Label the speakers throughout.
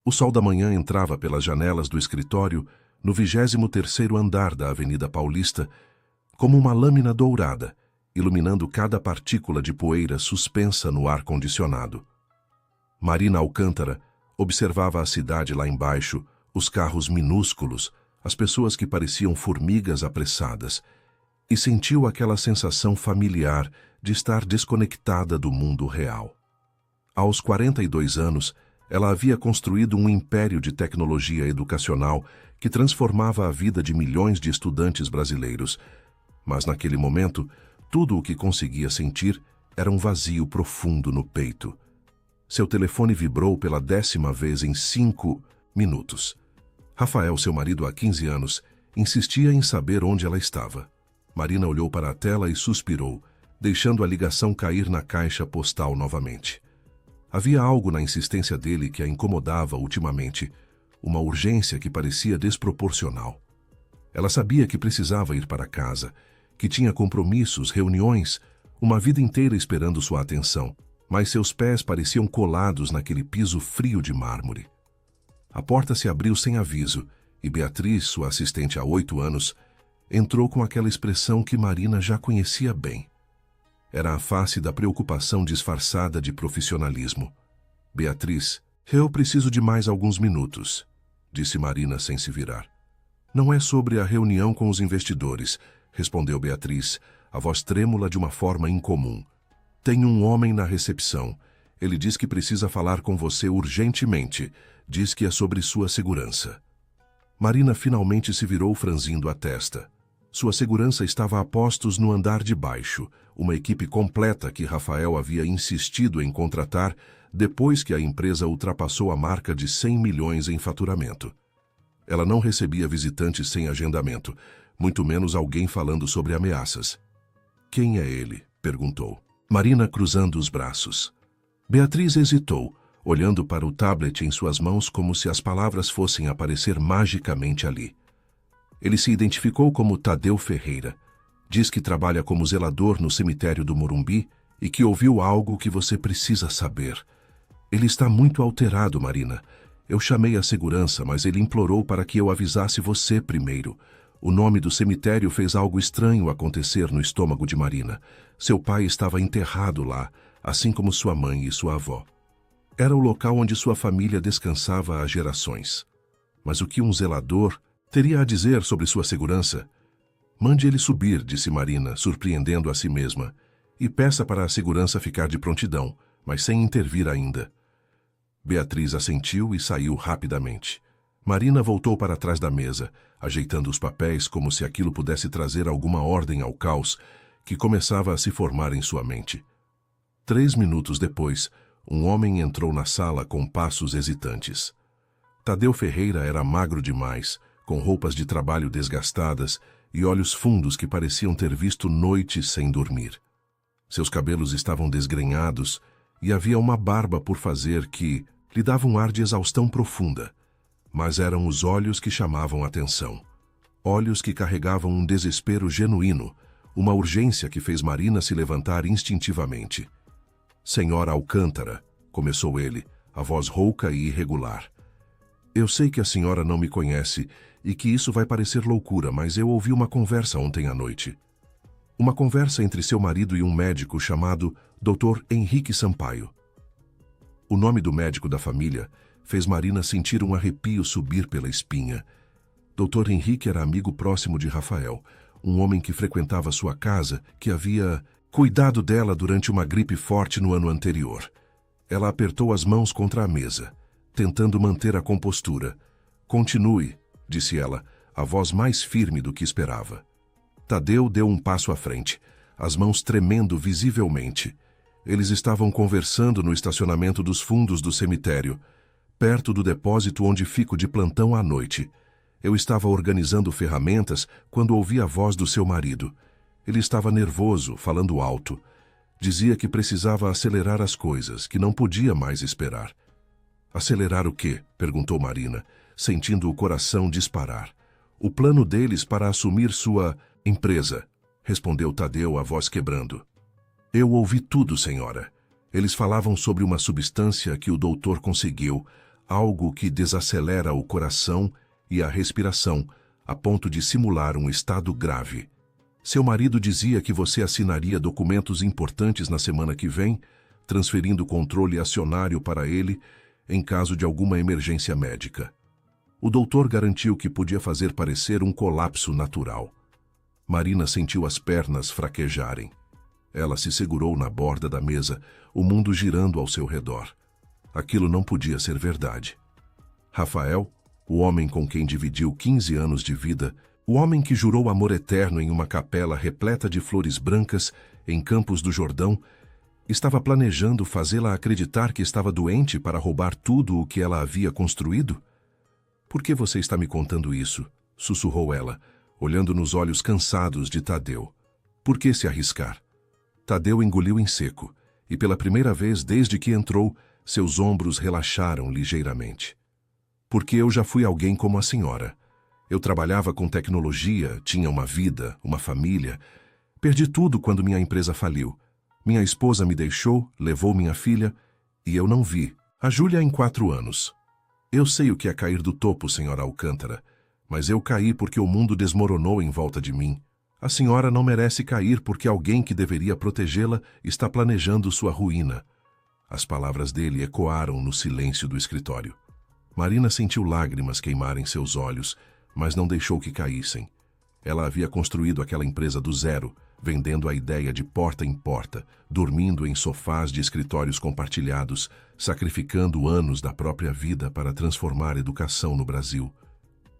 Speaker 1: O sol da manhã entrava pelas janelas do escritório no 23º andar da Avenida Paulista como uma lâmina dourada, iluminando cada partícula de poeira suspensa no ar-condicionado. Marina Alcântara observava a cidade lá embaixo, os carros minúsculos, as pessoas que pareciam formigas apressadas, e sentiu aquela sensação familiar de estar desconectada do mundo real. Aos 42 anos, ela havia construído um império de tecnologia educacional que transformava a vida de milhões de estudantes brasileiros. Mas naquele momento, tudo o que conseguia sentir era um vazio profundo no peito. Seu telefone vibrou pela 10ª vez em 5 minutos. Rafael, seu marido há 15 anos, insistia em saber onde ela estava. Marina olhou para a tela e suspirou, deixando a ligação cair na caixa postal novamente. Havia algo na insistência dele que a incomodava ultimamente, uma urgência que parecia desproporcional. Ela sabia que precisava ir para casa, que tinha compromissos, reuniões, uma vida inteira esperando sua atenção, mas seus pés pareciam colados naquele piso frio de mármore. A porta se abriu sem aviso e Beatriz, sua assistente há 8 anos, entrou com aquela expressão que Marina já conhecia bem. Era a face da preocupação disfarçada de profissionalismo. Beatriz, eu preciso de mais alguns minutos, disse Marina sem se virar. Não é sobre a reunião com os investidores, respondeu Beatriz, a voz trêmula de uma forma incomum. Tem um homem na recepção. Ele diz que precisa falar com você urgentemente. Diz que é sobre sua segurança. Marina finalmente se virou franzindo a testa. Sua segurança estava a postos no andar de baixo, uma equipe completa que Rafael havia insistido em contratar depois que a empresa ultrapassou a marca de 100 milhões em faturamento. Ela não recebia visitantes sem agendamento, muito menos alguém falando sobre ameaças. Quem é ele? Perguntou. Marina cruzando os braços. Beatriz hesitou, olhando para o tablet em suas mãos como se as palavras fossem aparecer magicamente ali. Ele se identificou como Tadeu Ferreira. Diz que trabalha como zelador no cemitério do Morumbi e que ouviu algo que você precisa saber. Ele está muito alterado, Marina. Eu chamei a segurança, mas ele implorou para que eu avisasse você primeiro. O nome do cemitério fez algo estranho acontecer no estômago de Marina. Seu pai estava enterrado lá, assim como sua mãe e sua avó. Era o local onde sua família descansava há gerações. Mas o que um zelador teria a dizer sobre sua segurança? Mande ele subir, disse Marina, surpreendendo a si mesma, e peça para a segurança ficar de prontidão, mas sem intervir ainda. Beatriz assentiu e saiu rapidamente. Marina voltou para trás da mesa, ajeitando os papéis como se aquilo pudesse trazer alguma ordem ao caos que começava a se formar em sua mente. 3 minutos depois, um homem entrou na sala com passos hesitantes. Tadeu Ferreira era magro demais, com roupas de trabalho desgastadas e olhos fundos que pareciam ter visto noites sem dormir. Seus cabelos estavam desgrenhados e havia uma barba por fazer que lhe dava um ar de exaustão profunda. Mas eram os olhos que chamavam atenção. Olhos que carregavam um desespero genuíno, uma urgência que fez Marina se levantar instintivamente. Senhora Alcântara, começou ele, a voz rouca e irregular. Eu sei que a senhora não me conhece e que isso vai parecer loucura, mas eu ouvi uma conversa ontem à noite. Uma conversa entre seu marido e um médico chamado Dr. Henrique Sampaio. O nome do médico da família fez Marina sentir um arrepio subir pela espinha. Dr. Henrique era amigo próximo de Rafael, um homem que frequentava sua casa, que havia cuidado dela durante uma gripe forte no ano anterior. Ela apertou as mãos contra a mesa, tentando manter a compostura. Continue, disse ela, a voz mais firme do que esperava. Tadeu deu um passo à frente, as mãos tremendo visivelmente. Eles estavam conversando no estacionamento dos fundos do cemitério, perto do depósito onde fico de plantão à noite. Eu estava organizando ferramentas quando ouvi a voz do seu marido. Ele estava nervoso, falando alto. Dizia que precisava acelerar as coisas, que não podia mais esperar. Acelerar o quê? Perguntou Marina, sentindo o coração disparar. O plano deles para assumir sua empresa, respondeu Tadeu, a voz quebrando. Eu ouvi tudo, senhora. Eles falavam sobre uma substância que o doutor conseguiu, algo que desacelera o coração e a respiração, a ponto de simular um estado grave. Seu marido dizia que você assinaria documentos importantes na semana que vem, transferindo o controle acionário para ele em caso de alguma emergência médica. O doutor garantiu que podia fazer parecer um colapso natural. Marina sentiu as pernas fraquejarem. Ela se segurou na borda da mesa, o mundo girando ao seu redor. Aquilo não podia ser verdade. Rafael, o homem com quem dividiu 15 anos de vida, o homem que jurou amor eterno em uma capela repleta de flores brancas em Campos do Jordão, estava planejando fazê-la acreditar que estava doente para roubar tudo o que ela havia construído? "Por que você está me contando isso?", sussurrou ela, olhando nos olhos cansados de Tadeu. "Por que se arriscar?" Tadeu engoliu em seco, e pela primeira vez desde que entrou, seus ombros relaxaram ligeiramente. "Porque eu já fui alguém como a senhora. Eu trabalhava com tecnologia, tinha uma vida, uma família. Perdi tudo quando minha empresa faliu. Minha esposa me deixou, levou minha filha, e eu não vi. A Júlia em 4 anos. Eu sei o que é cair do topo, senhora Alcântara, mas eu caí porque o mundo desmoronou em volta de mim. A senhora não merece cair porque alguém que deveria protegê-la está planejando sua ruína." As palavras dele ecoaram no silêncio do escritório. Marina sentiu lágrimas queimarem seus olhos, mas não deixou que caíssem. Ela havia construído aquela empresa do zero, vendendo a ideia de porta em porta, dormindo em sofás de escritórios compartilhados, sacrificando anos da própria vida para transformar a educação no Brasil.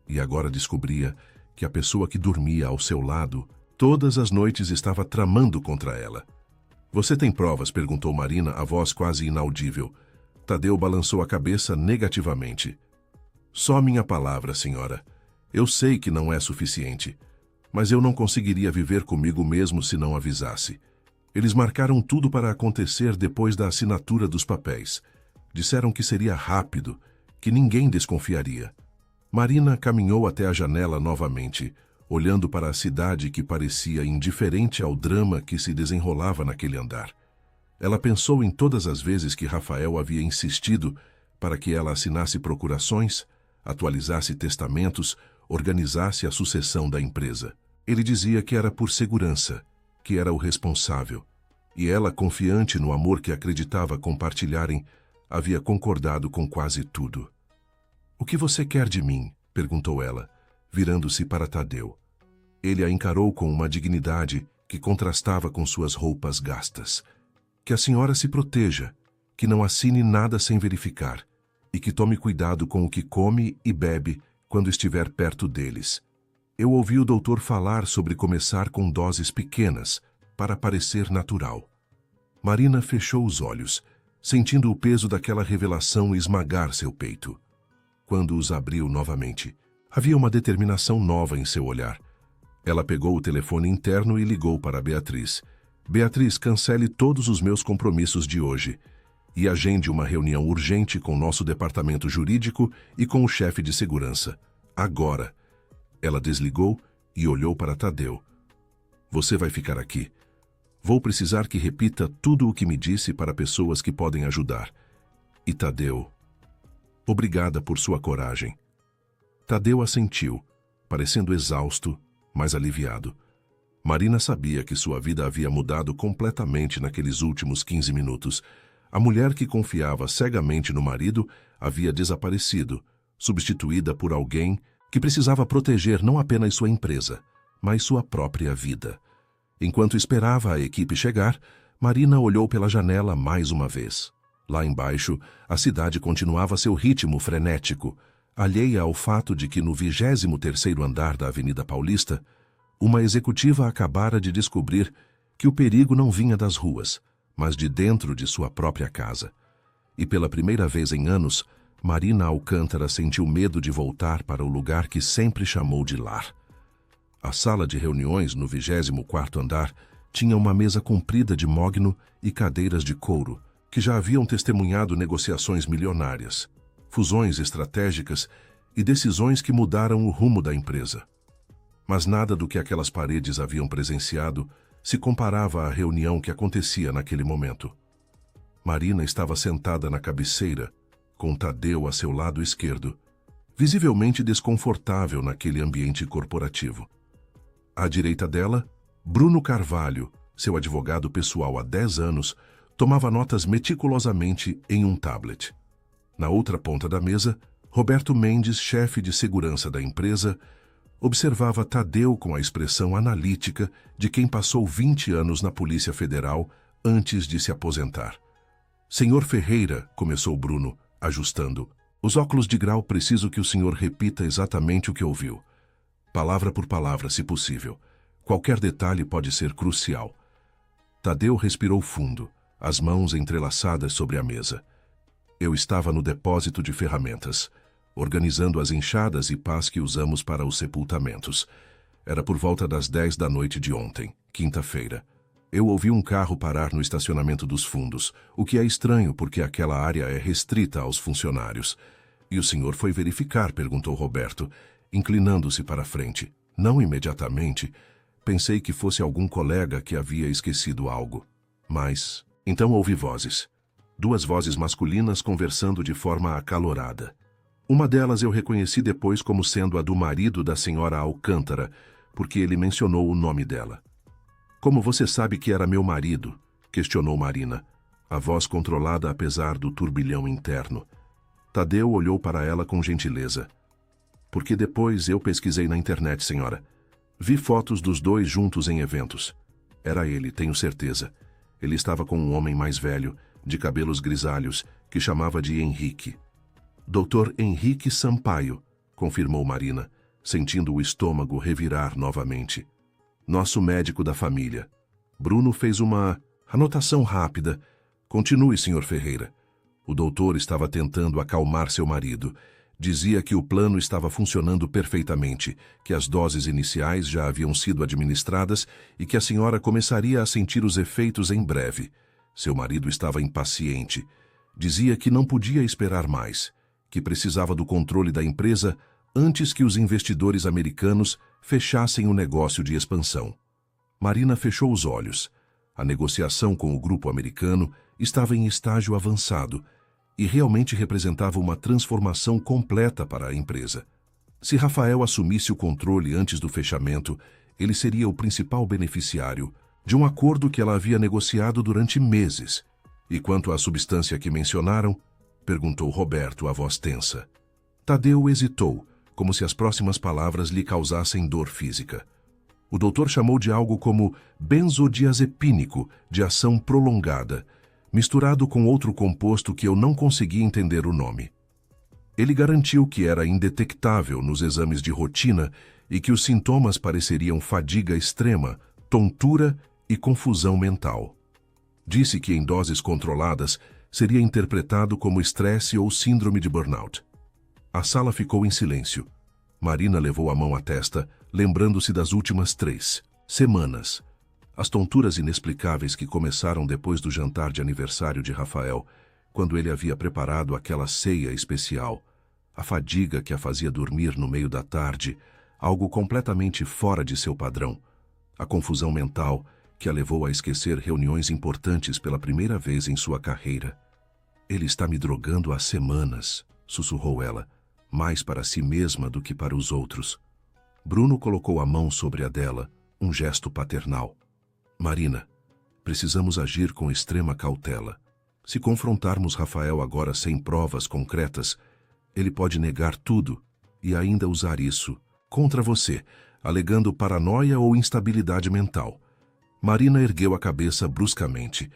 Speaker 1: E agora descobria que a pessoa que dormia ao seu lado todas as noites estava tramando contra ela. "Você tem provas?", perguntou Marina, a voz quase inaudível. Tadeu balançou a cabeça negativamente. "Só minha palavra, senhora. Eu sei que não é suficiente, mas eu não conseguiria viver comigo mesmo se não avisasse. Eles marcaram tudo para acontecer depois da assinatura dos papéis. Disseram que seria rápido, que ninguém desconfiaria." Marina caminhou até a janela novamente, olhando para a cidade que parecia indiferente ao drama que se desenrolava naquele andar. Ela pensou em todas as vezes que Rafael havia insistido para que ela assinasse procurações, atualizasse testamentos, organizasse a sucessão da empresa. Ele dizia que era por segurança, que era o responsável. E ela, confiante no amor que acreditava compartilharem, havia concordado com quase tudo. "O que você quer de mim?", perguntou ela, virando-se para Tadeu. Ele a encarou com uma dignidade que contrastava com suas roupas gastas. "Que a senhora se proteja, que não assine nada sem verificar, e que tome cuidado com o que come e bebe quando estiver perto deles. Eu ouvi o doutor falar sobre começar com doses pequenas, para parecer natural." Marina fechou os olhos, sentindo o peso daquela revelação esmagar seu peito. Quando os abriu novamente, havia uma determinação nova em seu olhar. Ela pegou o telefone interno e ligou para Beatriz. "Beatriz, cancele todos os meus compromissos de hoje e agende uma reunião urgente com nosso departamento jurídico e com o chefe de segurança. Agora." Ela desligou e olhou para Tadeu. "Você vai ficar aqui. Vou precisar que repita tudo o que me disse para pessoas que podem ajudar. E Tadeu, obrigada por sua coragem." Tadeu assentiu, parecendo exausto, mas aliviado. Marina sabia que sua vida havia mudado completamente naqueles últimos 15 minutos. A mulher que confiava cegamente no marido havia desaparecido, substituída por alguém que precisava proteger não apenas sua empresa, mas sua própria vida. Enquanto esperava a equipe chegar, Marina olhou pela janela mais uma vez. Lá embaixo, a cidade continuava seu ritmo frenético, alheia ao fato de que no 23º andar da Avenida Paulista, uma executiva acabara de descobrir que o perigo não vinha das ruas, mas de dentro de sua própria casa. E pela primeira vez em anos, Marina Alcântara sentiu medo de voltar para o lugar que sempre chamou de lar. A sala de reuniões no 24º andar tinha uma mesa comprida de mogno e cadeiras de couro, que já haviam testemunhado negociações milionárias, fusões estratégicas e decisões que mudaram o rumo da empresa. Mas nada do que aquelas paredes haviam presenciado se comparava à reunião que acontecia naquele momento. Marina estava sentada na cabeceira, com Tadeu a seu lado esquerdo, visivelmente desconfortável naquele ambiente corporativo. À direita dela, Bruno Carvalho, seu advogado pessoal há 10 anos, tomava notas meticulosamente em um tablet. Na outra ponta da mesa, Roberto Mendes, chefe de segurança da empresa, observava Tadeu com a expressão analítica de quem passou 20 anos na Polícia Federal antes de se aposentar. Senhor Ferreira, começou Bruno, ajustando. Os óculos de grau preciso que o senhor repita exatamente o que ouviu. Palavra por palavra, se possível. Qualquer detalhe pode ser crucial. Tadeu respirou fundo, as mãos entrelaçadas sobre a mesa. Eu estava no depósito de ferramentas, organizando as enxadas e pás que usamos para os sepultamentos. Era por volta das 10 da noite de ontem, quinta-feira. Eu ouvi um carro parar no estacionamento dos fundos, o que é estranho porque aquela área é restrita aos funcionários. E o senhor foi verificar, perguntou Roberto, inclinando-se para a frente. Não imediatamente. Pensei que fosse algum colega que havia esquecido algo. Mas, então ouvi vozes. 2 vozes masculinas conversando de forma acalorada. Uma delas eu reconheci depois como sendo a do marido da senhora Alcântara, porque ele mencionou o nome dela. Como você sabe que era meu marido? Questionou Marina, a voz controlada apesar do turbilhão interno. Tadeu olhou para ela com gentileza. Porque depois eu pesquisei na internet, senhora. Vi fotos dos 2 juntos em eventos. Era ele, tenho certeza. Ele estava com um homem mais velho, de cabelos grisalhos, que chamava de Henrique. Dr. Henrique Sampaio, confirmou Marina, sentindo o estômago revirar novamente. Nosso médico da família. Bruno fez uma anotação rápida. Continue, Sr. Ferreira. O doutor estava tentando acalmar seu marido. Dizia que o plano estava funcionando perfeitamente, que as doses iniciais já haviam sido administradas e que a senhora começaria a sentir os efeitos em breve. Seu marido estava impaciente. Dizia que não podia esperar mais, que precisava do controle da empresa antes que os investidores americanos fechassem o negócio de expansão. Marina fechou os olhos. A negociação com o grupo americano estava em estágio avançado e realmente representava uma transformação completa para a empresa. Se Rafael assumisse o controle antes do fechamento, ele seria o principal beneficiário de um acordo que ela havia negociado durante meses. E quanto à substância que mencionaram? Perguntou Roberto, a voz tensa. Tadeu hesitou, como se as próximas palavras lhe causassem dor física. O doutor chamou de algo como benzodiazepínico, de ação prolongada, misturado com outro composto que eu não consegui entender o nome. Ele garantiu que era indetectável nos exames de rotina e que os sintomas pareceriam fadiga extrema, tontura e confusão mental. Disse que em doses controladas seria interpretado como estresse ou síndrome de burnout. A sala ficou em silêncio. Marina levou a mão à testa, lembrando-se das últimas 3 semanas. As tonturas inexplicáveis que começaram depois do jantar de aniversário de Rafael, quando ele havia preparado aquela ceia especial. A fadiga que a fazia dormir no meio da tarde, algo completamente fora de seu padrão. A confusão mental que a levou a esquecer reuniões importantes pela primeira vez em sua carreira. Ele está me drogando há semanas, sussurrou ela, mais para si mesma do que para os outros. Bruno colocou a mão sobre a dela, um gesto paternal. Marina, precisamos agir com extrema cautela. Se confrontarmos Rafael agora sem provas concretas, ele pode negar tudo e ainda usar isso contra você, alegando paranoia ou instabilidade mental. Marina ergueu a cabeça bruscamente.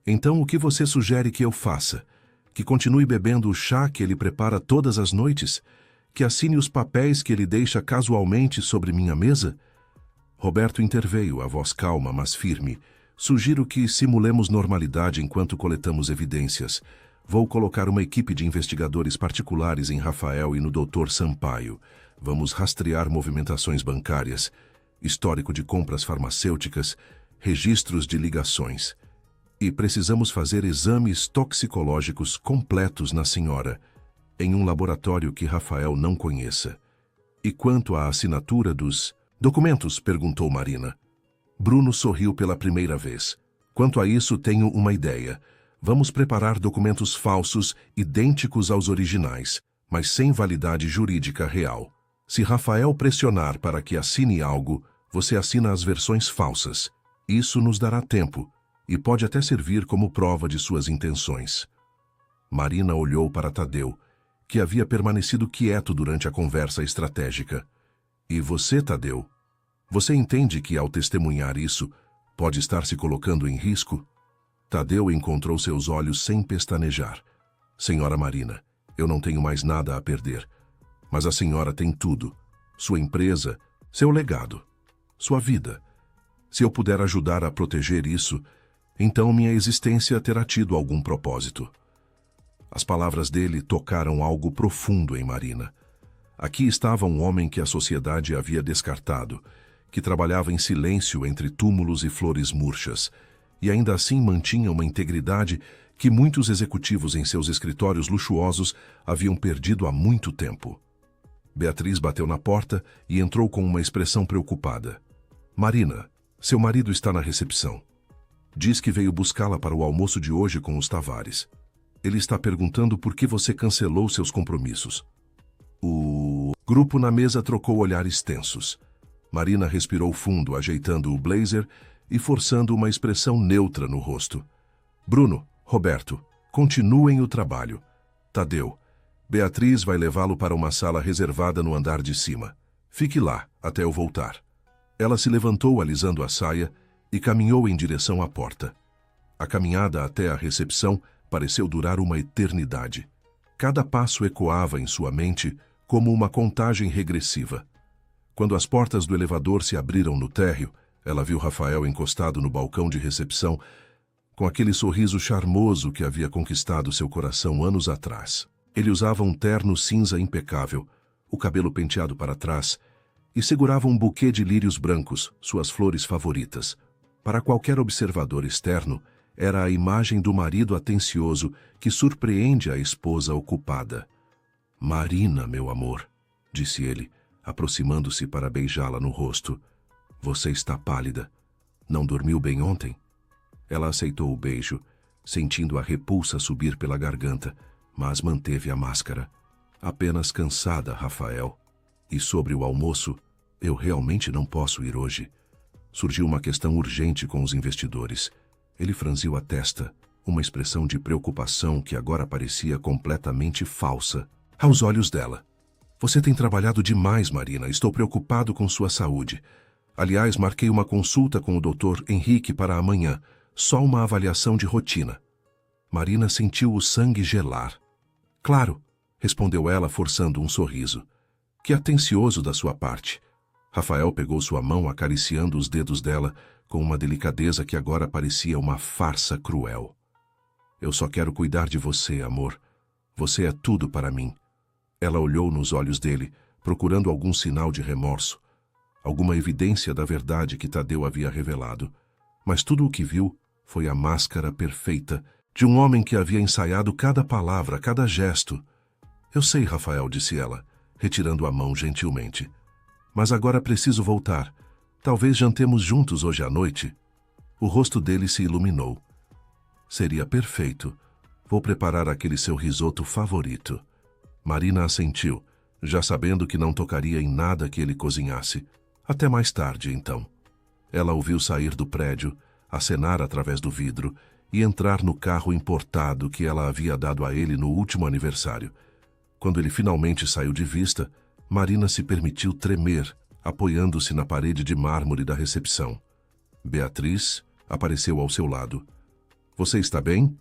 Speaker 1: Então o que você sugere que eu faça? Que continue bebendo o chá que ele prepara todas as noites? Que assine os papéis que ele deixa casualmente sobre minha mesa? Roberto interveio, a voz calma, mas firme. Sugiro que simulemos normalidade enquanto coletamos evidências. Vou colocar uma equipe de investigadores particulares em Rafael e no Dr. Sampaio. Vamos rastrear movimentações bancárias, histórico de compras farmacêuticas, registros de ligações. E precisamos fazer exames toxicológicos completos na senhora, em um laboratório que Rafael não conheça. E quanto à assinatura dos documentos? Perguntou Marina. Bruno sorriu pela primeira vez. Quanto a isso, tenho uma ideia. Vamos preparar documentos falsos idênticos aos originais, mas sem validade jurídica real. Se Rafael pressionar para que assine algo, você assina as versões falsas. Isso nos dará tempo e pode até servir como prova de suas intenções. Marina olhou para Tadeu, que havia permanecido quieto durante a conversa estratégica. E você, Tadeu? Você entende que, ao testemunhar isso, pode estar se colocando em risco? Tadeu encontrou seus olhos sem pestanejar. Senhora Marina, eu não tenho mais nada a perder. Mas a senhora tem tudo. Sua empresa, seu legado, sua vida. Se eu puder ajudar a proteger isso, então minha existência terá tido algum propósito. As palavras dele tocaram algo profundo em Marina. Aqui estava um homem que a sociedade havia descartado, que trabalhava em silêncio entre túmulos e flores murchas, e ainda assim mantinha uma integridade que muitos executivos em seus escritórios luxuosos haviam perdido há muito tempo. Beatriz bateu na porta e entrou com uma expressão preocupada. Marina, seu marido está na recepção. Diz que veio buscá-la para o almoço de hoje com os Tavares. Ele está perguntando por que você cancelou seus compromissos. O grupo na mesa trocou olhares tensos. Marina respirou fundo, ajeitando o blazer e forçando uma expressão neutra no rosto. Bruno, Roberto, continuem o trabalho. Tadeu, Beatriz vai levá-lo para uma sala reservada no andar de cima. Fique lá até eu voltar. Ela se levantou alisando a saia e caminhou em direção à porta. A caminhada até a recepção pareceu durar uma eternidade. Cada passo ecoava em sua mente como uma contagem regressiva. Quando as portas do elevador se abriram no térreo, ela viu Rafael encostado no balcão de recepção, com aquele sorriso charmoso que havia conquistado seu coração anos atrás. Ele usava um terno cinza impecável, o cabelo penteado para trás, e segurava um buquê de lírios brancos, suas flores favoritas. Para qualquer observador externo, era a imagem do marido atencioso que surpreende a esposa ocupada. Marina, meu amor, disse ele, aproximando-se para beijá-la no rosto. Você está pálida. Não dormiu bem ontem? Ela aceitou o beijo, sentindo a repulsa subir pela garganta, mas manteve a máscara. Apenas cansada, Rafael. E sobre o almoço, eu realmente não posso ir hoje. Surgiu uma questão urgente com os investidores. Ele franziu a testa, uma expressão de preocupação que agora parecia completamente falsa aos olhos dela. Você tem trabalhado demais, Marina. Estou preocupado com sua saúde. Aliás, marquei uma consulta com o Dr. Henrique para amanhã. Só uma avaliação de rotina. Marina sentiu o sangue gelar. Claro, respondeu ela forçando um sorriso. Que atencioso da sua parte. Rafael pegou sua mão acariciando os dedos dela com uma delicadeza que agora parecia uma farsa cruel. Eu só quero cuidar de você, amor. Você é tudo para mim. Ela olhou nos olhos dele, procurando algum sinal de remorso, alguma evidência da verdade que Tadeu havia revelado. Mas tudo o que viu foi a máscara perfeita de um homem que havia ensaiado cada palavra, cada gesto. Eu sei, Rafael, disse ela, retirando a mão gentilmente. Mas agora preciso voltar. Talvez jantemos juntos hoje à noite. O rosto dele se iluminou. Seria perfeito. Vou preparar aquele seu risoto favorito. Marina assentiu, já sabendo que não tocaria em nada que ele cozinhasse. Até mais tarde, então. Ela o viu sair do prédio, acenar através do vidro e entrar no carro importado que ela havia dado a ele no último aniversário. Quando ele finalmente saiu de vista, Marina se permitiu tremer, apoiando-se na parede de mármore da recepção. Beatriz apareceu ao seu lado. Você está bem?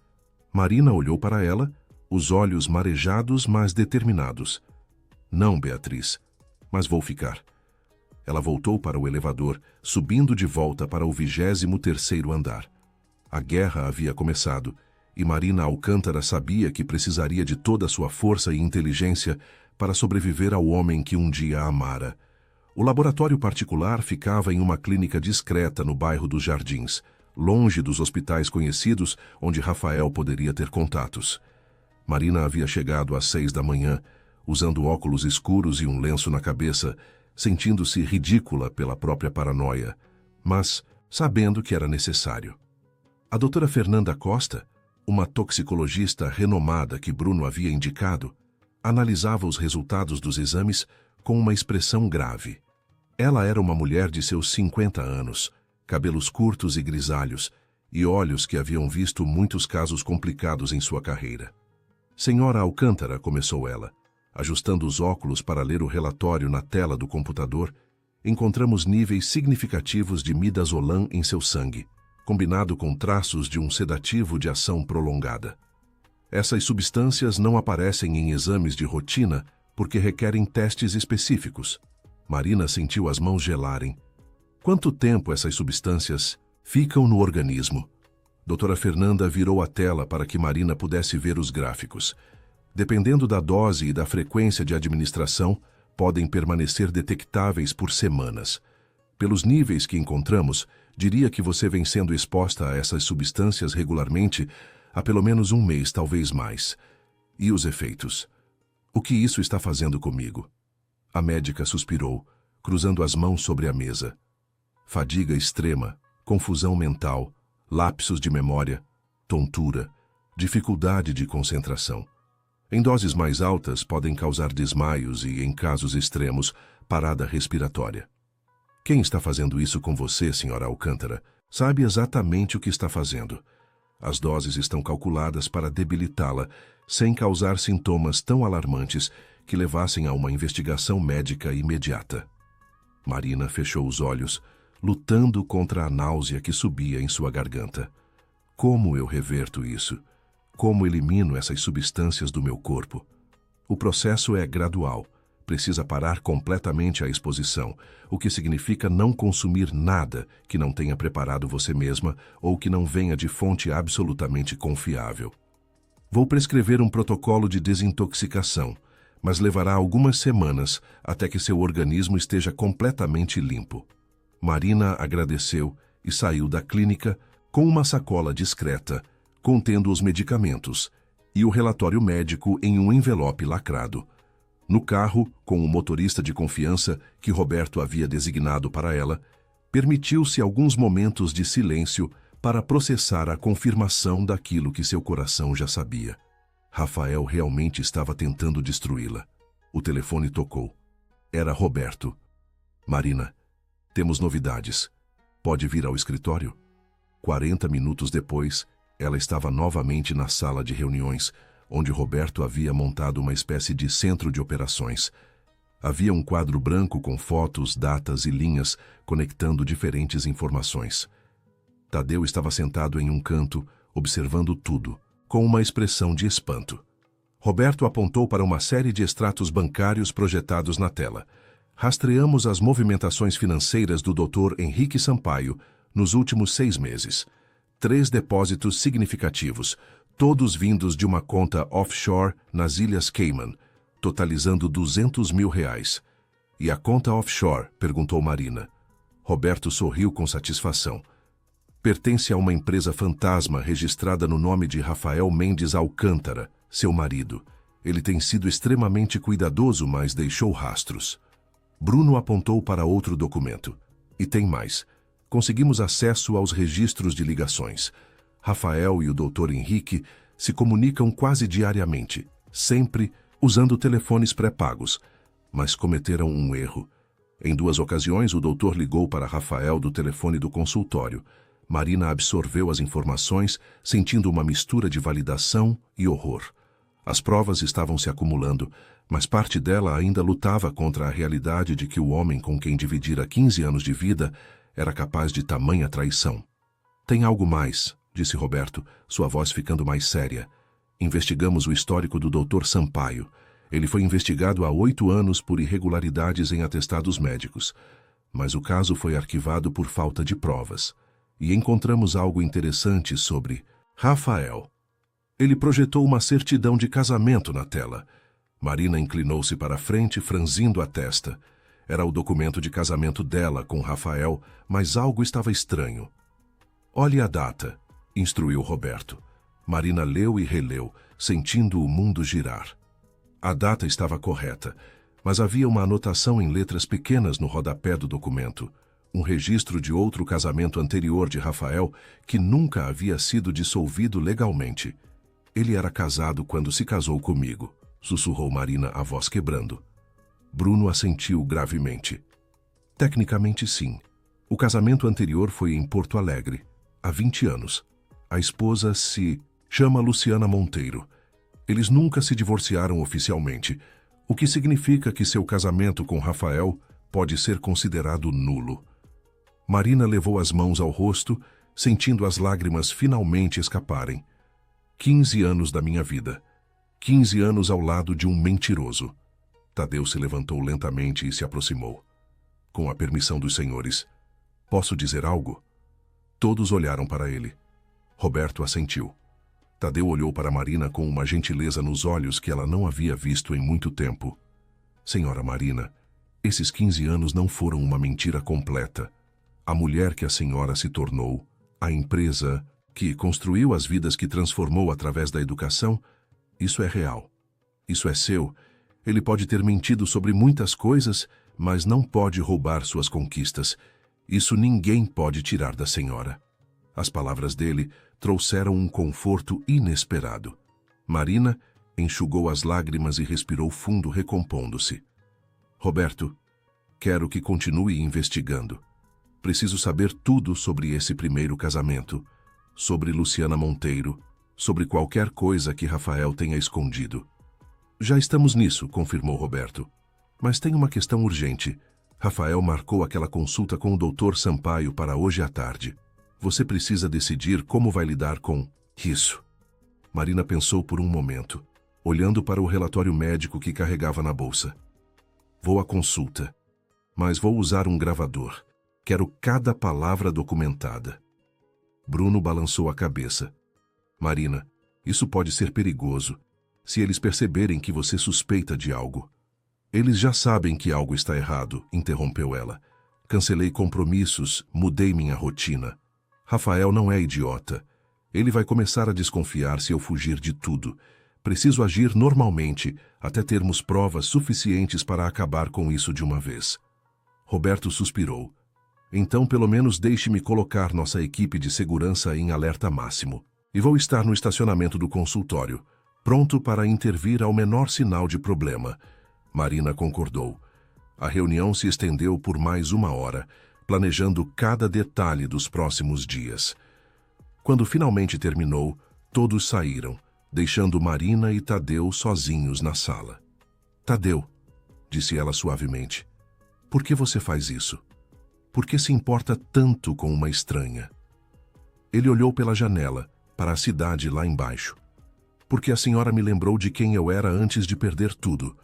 Speaker 1: Marina olhou para ela, os olhos marejados, mas determinados. Não, Beatriz, mas vou ficar. Ela voltou para o elevador, subindo de volta para o 23º andar. A guerra havia começado, e Marina Alcântara sabia que precisaria de toda a sua força e inteligência para sobreviver ao homem que um dia a amara. O laboratório particular ficava em uma clínica discreta no bairro dos Jardins, longe dos hospitais conhecidos onde Rafael poderia ter contatos. Marina havia chegado às 6 da manhã, usando óculos escuros e um lenço na cabeça, sentindo-se ridícula pela própria paranoia, mas sabendo que era necessário. A doutora Fernanda Costa, uma toxicologista renomada que Bruno havia indicado, analisava os resultados dos exames com uma expressão grave. Ela era uma mulher de seus 50 anos, cabelos curtos e grisalhos, e olhos que haviam visto muitos casos complicados em sua carreira. Senhora Alcântara, começou ela, ajustando os óculos para ler o relatório na tela do computador, encontramos níveis significativos de midazolam em seu sangue, combinado com traços de um sedativo de ação prolongada. Essas substâncias não aparecem em exames de rotina porque requerem testes específicos. Marina sentiu as mãos gelarem. Quanto tempo essas substâncias ficam no organismo? Doutora Fernanda virou a tela para que Marina pudesse ver os gráficos. Dependendo da dose e da frequência de administração, podem permanecer detectáveis por semanas. Pelos níveis que encontramos, diria que você vem sendo exposta a essas substâncias regularmente há pelo menos um mês, talvez mais. E os efeitos? O que isso está fazendo comigo? A médica suspirou, cruzando as mãos sobre a mesa. Fadiga extrema, confusão mental, lapsos de memória, tontura, dificuldade de concentração. Em doses mais altas, podem causar desmaios e, em casos extremos, parada respiratória. Quem está fazendo isso com você, senhora Alcântara, sabe exatamente o que está fazendo. As doses estão calculadas para debilitá-la, sem causar sintomas tão alarmantes que levassem a uma investigação médica imediata. Marina fechou os olhos, lutando contra a náusea que subia em sua garganta. Como eu reverto isso? Como elimino essas substâncias do meu corpo? O processo é gradual. Precisa parar completamente a exposição, o que significa não consumir nada que não tenha preparado você mesma ou que não venha de fonte absolutamente confiável. Vou prescrever um protocolo de desintoxicação, mas levará algumas semanas até que seu organismo esteja completamente limpo. Marina agradeceu e saiu da clínica com uma sacola discreta, contendo os medicamentos, e o relatório médico em um envelope lacrado. No carro, com o motorista de confiança que Roberto havia designado para ela, permitiu-se alguns momentos de silêncio para processar a confirmação daquilo que seu coração já sabia. Rafael realmente estava tentando destruí-la. O telefone tocou. Era Roberto. Marina, temos novidades. Pode vir ao escritório? 40 minutos depois, ela estava novamente na sala de reuniões, onde Roberto havia montado uma espécie de centro de operações. Havia um quadro branco com fotos, datas e linhas conectando diferentes informações. Tadeu estava sentado em um canto, observando tudo, com uma expressão de espanto. Roberto apontou para uma série de extratos bancários projetados na tela. Rastreamos as movimentações financeiras do Dr. Henrique Sampaio nos últimos 6 meses. 3 depósitos significativos, todos vindos de uma conta offshore nas Ilhas Cayman, totalizando R$200 mil. E a conta offshore? Perguntou Marina. Roberto sorriu com satisfação. Pertence a uma empresa fantasma registrada no nome de Rafael Mendes Alcântara, seu marido. Ele tem sido extremamente cuidadoso, mas deixou rastros. Bruno apontou para outro documento. E tem mais. Conseguimos acesso aos registros de ligações. Rafael e o Dr. Henrique se comunicam quase diariamente, sempre usando telefones pré-pagos, mas cometeram um erro. Em 2 ocasiões, o doutor ligou para Rafael do telefone do consultório. Marina absorveu as informações, sentindo uma mistura de validação e horror. As provas estavam se acumulando, mas parte dela ainda lutava contra a realidade de que o homem com quem dividira 15 anos de vida era capaz de tamanha traição. Tem algo mais, disse Roberto, sua voz ficando mais séria. Investigamos o histórico do Dr. Sampaio. Ele foi investigado há 8 anos por irregularidades em atestados médicos, mas o caso foi arquivado por falta de provas. E encontramos algo interessante sobre Rafael. Ele projetou uma certidão de casamento na tela. Marina inclinou-se para a frente, franzindo a testa. Era o documento de casamento dela com Rafael, mas algo estava estranho. Olhe a data, instruiu Roberto. Marina leu e releu, sentindo o mundo girar. A data estava correta, mas havia uma anotação em letras pequenas no rodapé do documento. um registro de outro casamento anterior de Rafael que nunca havia sido dissolvido legalmente. Ele era casado quando se casou comigo, sussurrou Marina, a voz quebrando. Bruno assentiu gravemente. Tecnicamente, sim. O casamento anterior foi em Porto Alegre, há 20 anos. A esposa se chama Luciana Monteiro. Eles nunca se divorciaram oficialmente, o que significa que seu casamento com Rafael pode ser considerado nulo. Marina levou as mãos ao rosto, sentindo as lágrimas finalmente escaparem. 15 anos da minha vida. 15 anos ao lado de um mentiroso. Tadeu se levantou lentamente e se aproximou. Com a permissão dos senhores, posso dizer algo? Todos olharam para ele. Roberto assentiu. Tadeu olhou para Marina com uma gentileza nos olhos que ela não havia visto em muito tempo. Senhora Marina, esses 15 anos não foram uma mentira completa. A mulher que a senhora se tornou, a empresa que construiu as vidas que transformou através da educação, isso é real. Isso é seu. Ele pode ter mentido sobre muitas coisas, mas não pode roubar suas conquistas. Isso ninguém pode tirar da senhora. As palavras dele trouxeram um conforto inesperado. Marina enxugou as lágrimas e respirou fundo, recompondo-se. Roberto, quero que continue investigando. Preciso saber tudo sobre esse primeiro casamento, sobre Luciana Monteiro, sobre qualquer coisa que Rafael tenha escondido. Já estamos nisso, confirmou Roberto. Mas tem uma questão urgente. Rafael marcou aquela consulta com o Dr. Sampaio para hoje à tarde. Você precisa decidir como vai lidar com isso. Marina pensou por um momento, olhando para o relatório médico que carregava na bolsa. Vou à consulta, mas vou usar um gravador. Quero cada palavra documentada. Bruno balançou a cabeça. Marina, isso pode ser perigoso, se eles perceberem que você suspeita de algo. Eles já sabem que algo está errado, interrompeu ela. Cancelei compromissos, mudei minha rotina. Rafael não é idiota. Ele vai começar a desconfiar se eu fugir de tudo. Preciso agir normalmente, até termos provas suficientes para acabar com isso de uma vez. Roberto suspirou. Então, pelo menos deixe-me colocar nossa equipe de segurança em alerta máximo. E vou estar no estacionamento do consultório, pronto para intervir ao menor sinal de problema. Marina concordou. A reunião se estendeu por mais 1 hora, planejando cada detalhe dos próximos dias. Quando finalmente terminou, todos saíram, deixando Marina e Tadeu sozinhos na sala. Tadeu, disse ela suavemente, por que você faz isso? Por que se importa tanto com uma estranha? Ele olhou pela janela, para a cidade lá embaixo. Porque a senhora me lembrou de quem eu era antes de perder tudo.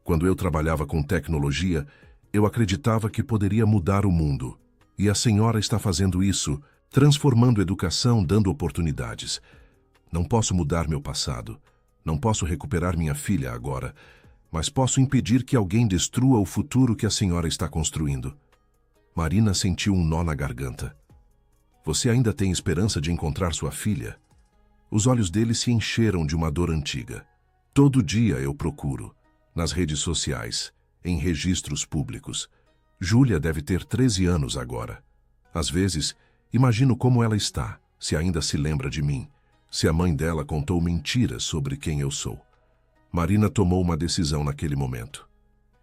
Speaker 1: Quando eu trabalhava com tecnologia, eu acreditava que poderia mudar o mundo. E a senhora está fazendo isso, transformando a educação, dando oportunidades. Não posso mudar meu passado. Não posso recuperar minha filha agora. Mas posso impedir que alguém destrua o futuro que a senhora está construindo. Marina sentiu um nó na garganta. Você ainda tem esperança de encontrar sua filha? Os olhos dele se encheram de uma dor antiga. Todo dia eu procuro. Nas redes sociais, em registros públicos. Júlia deve ter 13 anos agora. Às vezes, imagino como ela está, se ainda se lembra de mim, se a mãe dela contou mentiras sobre quem eu sou. Marina tomou uma decisão naquele momento.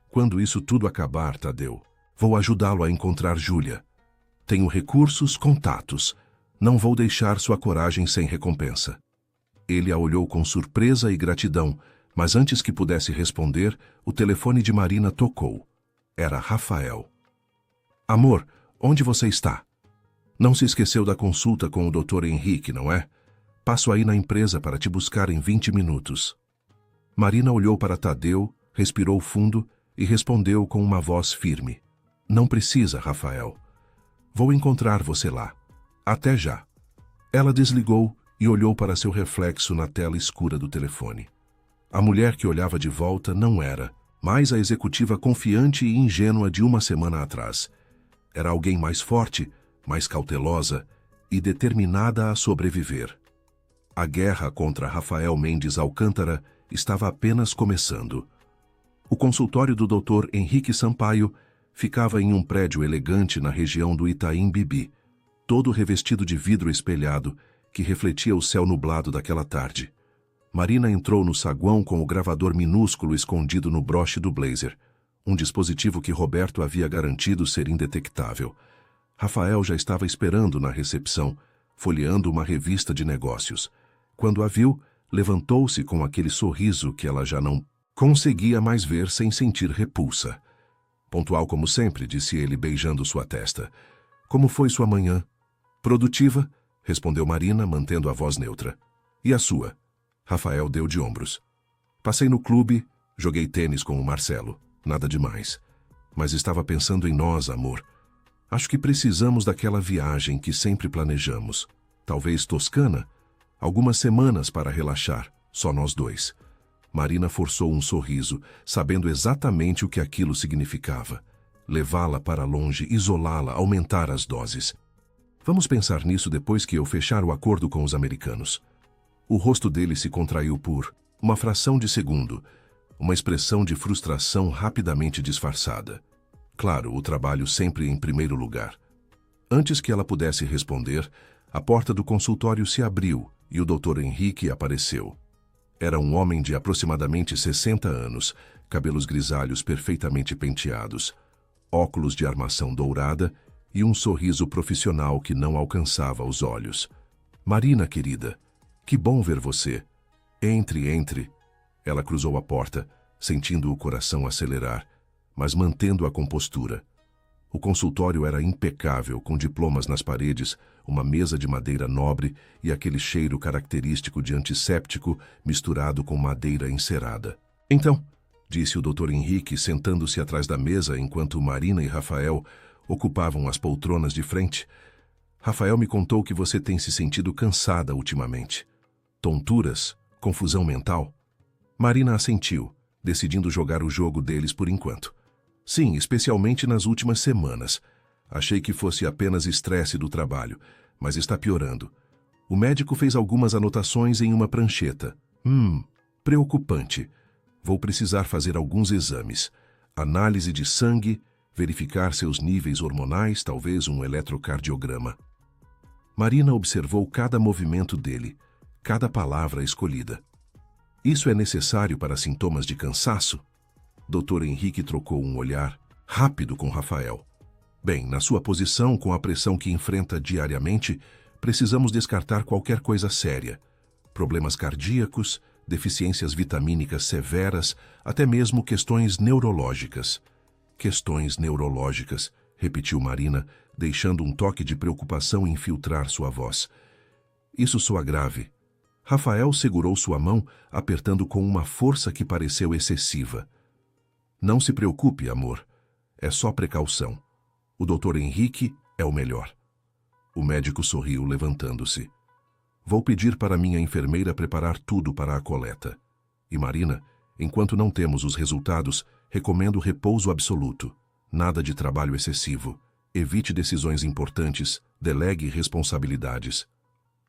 Speaker 1: Quando isso tudo acabar, Tadeu, vou ajudá-lo a encontrar Júlia. Tenho recursos, contatos. Não vou deixar sua coragem sem recompensa. Ele a olhou com surpresa e gratidão, mas antes que pudesse responder, o telefone de Marina tocou. Era Rafael. Amor, onde você está? Não se esqueceu da consulta com o Dr. Henrique, não é? Passo aí na empresa para te buscar em 20 minutos. Marina olhou para Tadeu, respirou fundo e respondeu com uma voz firme. Não precisa, Rafael. Vou encontrar você lá. Até já. Ela desligou e olhou para seu reflexo na tela escura do telefone. A mulher que olhava de volta não era mais a executiva confiante e ingênua de 1 semana atrás. Era alguém mais forte, mais cautelosa e determinada a sobreviver. A guerra contra Rafael Mendes Alcântara estava apenas começando. O consultório do Dr. Henrique Sampaio Ficava em um prédio elegante na região do Itaim Bibi, todo revestido de vidro espelhado que refletia o céu nublado daquela tarde. Marina entrou no saguão com o gravador minúsculo escondido no broche do blazer, um dispositivo que Roberto havia garantido ser indetectável. Rafael já estava esperando na recepção, folheando uma revista de negócios. Quando a viu, levantou-se com aquele sorriso que ela já não conseguia mais ver sem sentir repulsa. Pontual como sempre, disse ele beijando sua testa. Como foi sua manhã? Produtiva, respondeu Marina, mantendo a voz neutra. E a sua? Rafael deu de ombros. Passei no clube, joguei tênis com o Marcelo. Nada demais. Mas estava pensando em nós, amor. Acho que precisamos daquela viagem que sempre planejamos. Talvez Toscana? Algumas semanas para relaxar, só nós dois. Marina forçou um sorriso, sabendo exatamente o que aquilo significava. Levá-la para longe, isolá-la, aumentar as doses. Vamos pensar nisso depois que eu fechar o acordo com os americanos. O rosto dele se contraiu por uma fração de segundo, uma expressão de frustração rapidamente disfarçada. Claro, o trabalho sempre em primeiro lugar. Antes que ela pudesse responder, a porta do consultório se abriu e o Dr. Henrique apareceu. Era um homem de aproximadamente 60 anos, cabelos grisalhos perfeitamente penteados, óculos de armação dourada e um sorriso profissional que não alcançava os olhos. Marina, querida, que bom ver você. Entre. Ela cruzou a porta, sentindo o coração acelerar, mas mantendo a compostura. O consultório era impecável, com diplomas nas paredes, uma mesa de madeira nobre e aquele cheiro característico de antisséptico misturado com madeira encerada. Então, disse o Dr. Henrique, sentando-se atrás da mesa enquanto Marina e Rafael ocupavam as poltronas de frente. Rafael me contou que você tem se sentido cansada ultimamente. Tonturas? Confusão mental? Marina assentiu, decidindo jogar o jogo deles por enquanto. Sim, especialmente nas últimas semanas. Achei que fosse apenas estresse do trabalho, mas está piorando. O médico fez algumas anotações em uma prancheta. Preocupante. Vou precisar fazer alguns exames. Análise de sangue, verificar seus níveis hormonais, talvez um eletrocardiograma. Marina observou cada movimento dele, cada palavra escolhida. Isso é necessário para sintomas de cansaço? Dr. Henrique trocou um olhar rápido com Rafael. Bem, na sua posição, com a pressão que enfrenta diariamente, precisamos descartar qualquer coisa séria. Problemas cardíacos, deficiências vitamínicas severas, até mesmo questões neurológicas. Questões neurológicas, repetiu Marina, deixando um toque de preocupação infiltrar sua voz. Isso soa grave. Rafael segurou sua mão, apertando com uma força que pareceu excessiva. Não se preocupe, amor. É só precaução. O Dr. Henrique é o melhor. O médico sorriu, levantando-se. Vou pedir para minha enfermeira preparar tudo para a coleta. E Marina, enquanto não temos os resultados, recomendo repouso absoluto. Nada de trabalho excessivo. Evite decisões importantes. Delegue responsabilidades.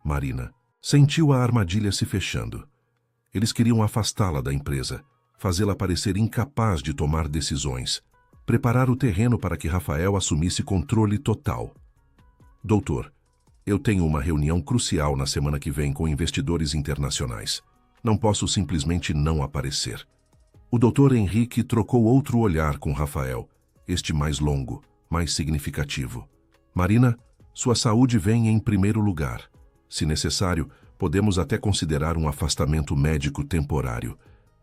Speaker 1: Marina sentiu a armadilha se fechando. Eles queriam afastá-la da empresa, fazê-la parecer incapaz de tomar decisões, preparar o terreno para que Rafael assumisse controle total. Doutor, eu tenho uma reunião crucial na semana que vem com investidores internacionais. Não posso simplesmente não aparecer. O Dr. Henrique trocou outro olhar com Rafael, este mais longo, mais significativo. Marina, sua saúde vem em primeiro lugar. Se necessário, podemos até considerar um afastamento médico temporário.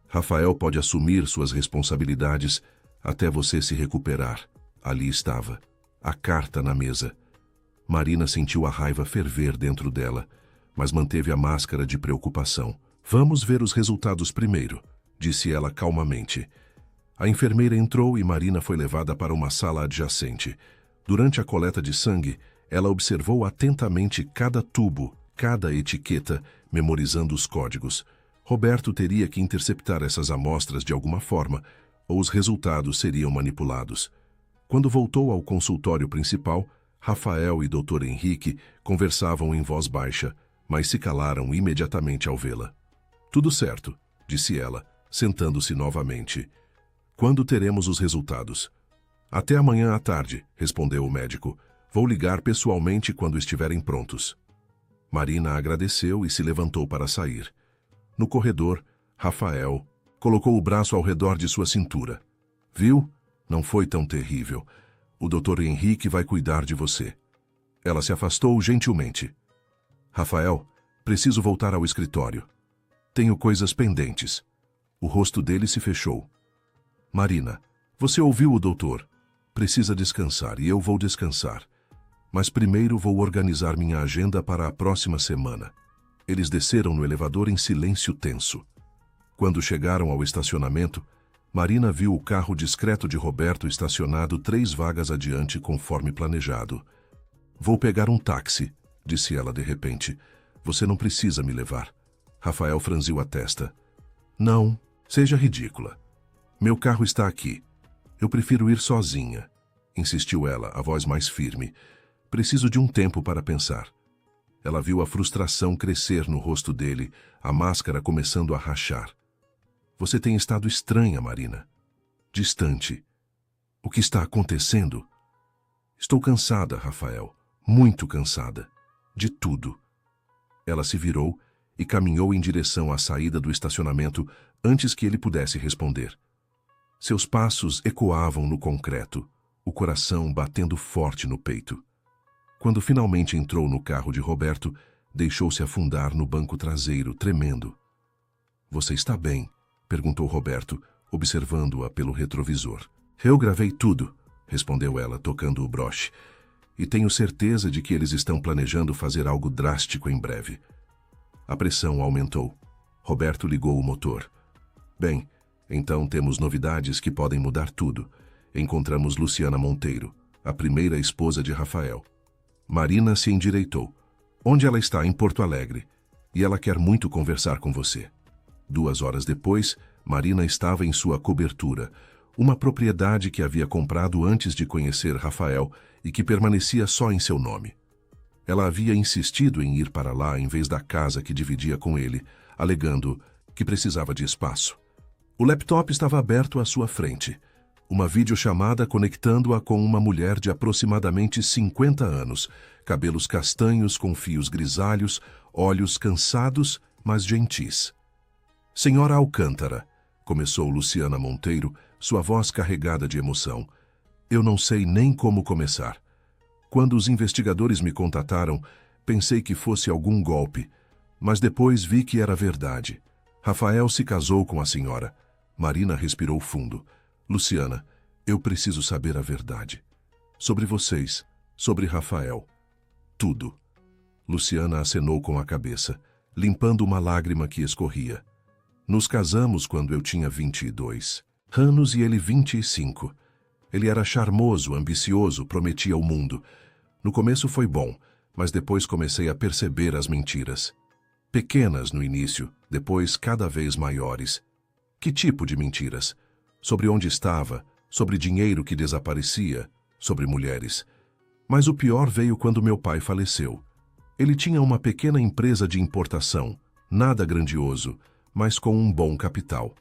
Speaker 1: Rafael pode assumir suas responsabilidades até você se recuperar. Ali estava, a carta na mesa. Marina sentiu a raiva ferver dentro dela, mas manteve a máscara de preocupação. Vamos ver os resultados primeiro, disse ela calmamente. A enfermeira entrou e Marina foi levada para uma sala adjacente. Durante a coleta de sangue, ela observou atentamente cada tubo, cada etiqueta, memorizando os códigos. Roberto teria que interceptar essas amostras de alguma forma, ou os resultados seriam manipulados. Quando voltou ao consultório principal, Rafael e Dr. Henrique conversavam em voz baixa, mas se calaram imediatamente ao vê-la. Tudo certo, disse ela, sentando-se novamente. Quando teremos os resultados? Até amanhã à tarde, respondeu o médico. Vou ligar pessoalmente quando estiverem prontos. Marina agradeceu e se levantou para sair. No corredor, Rafael colocou o braço ao redor de sua cintura. Viu? Não foi tão terrível. O Dr. Henrique vai cuidar de você. Ela se afastou gentilmente. Rafael, preciso voltar ao escritório. Tenho coisas pendentes. O rosto dele se fechou. Marina, você ouviu o doutor? Precisa descansar e eu vou descansar. Mas primeiro vou organizar minha agenda para a próxima semana. Eles desceram no elevador em silêncio tenso. Quando chegaram ao estacionamento, Marina viu o carro discreto de Roberto estacionado 3 vagas adiante conforme planejado. Vou pegar um táxi, disse ela de repente. Você não precisa me levar. Rafael franziu a testa. Não, seja ridícula. Meu carro está aqui. Eu prefiro ir sozinha, insistiu ela, a voz mais firme. Preciso de um tempo para pensar. Ela viu a frustração crescer no rosto dele, a máscara começando a rachar. Você tem estado estranha, Marina. Distante. O que está acontecendo? Estou cansada, Rafael. Muito cansada. De tudo. Ela se virou e caminhou em direção à saída do estacionamento antes que ele pudesse responder. Seus passos ecoavam no concreto, o coração batendo forte no peito. Quando finalmente entrou no carro de Roberto, deixou-se afundar no banco traseiro, tremendo. Você está bem? Perguntou Roberto, observando-a pelo retrovisor. Eu gravei tudo, respondeu ela, tocando o broche. E tenho certeza de que eles estão planejando fazer algo drástico em breve. A pressão aumentou. Roberto ligou o motor. Bem, então temos novidades que podem mudar tudo. Encontramos Luciana Monteiro, a primeira esposa de Rafael. Marina se endireitou. Onde ela está? Em Porto Alegre. E ela quer muito conversar com você. 2 horas depois, Marina estava em sua cobertura, uma propriedade que havia comprado antes de conhecer Rafael e que permanecia só em seu nome. Ela havia insistido em ir para lá em vez da casa que dividia com ele, alegando que precisava de espaço. O laptop estava aberto à sua frente. Uma videochamada conectando-a com uma mulher de aproximadamente 50 anos, cabelos castanhos com fios grisalhos, olhos cansados, mas gentis. Senhora Alcântara, começou Luciana Monteiro, sua voz carregada de emoção. Eu não sei nem como começar. Quando os investigadores me contataram, pensei que fosse algum golpe, mas depois vi que era verdade. Rafael se casou com a senhora. Marina respirou fundo. Luciana, eu preciso saber a verdade. Sobre vocês, sobre Rafael. Tudo. Luciana acenou com a cabeça, limpando uma lágrima que escorria. Nos casamos quando eu tinha 22 anos e ele 25. Ele era charmoso, ambicioso, prometia o mundo. No começo foi bom, mas depois comecei a perceber as mentiras. Pequenas no início, depois cada vez maiores. Que tipo de mentiras? Sobre onde estava, sobre dinheiro que desaparecia, sobre mulheres. Mas o pior veio quando meu pai faleceu. Ele tinha uma pequena empresa de importação, nada grandioso, mas com um bom capital.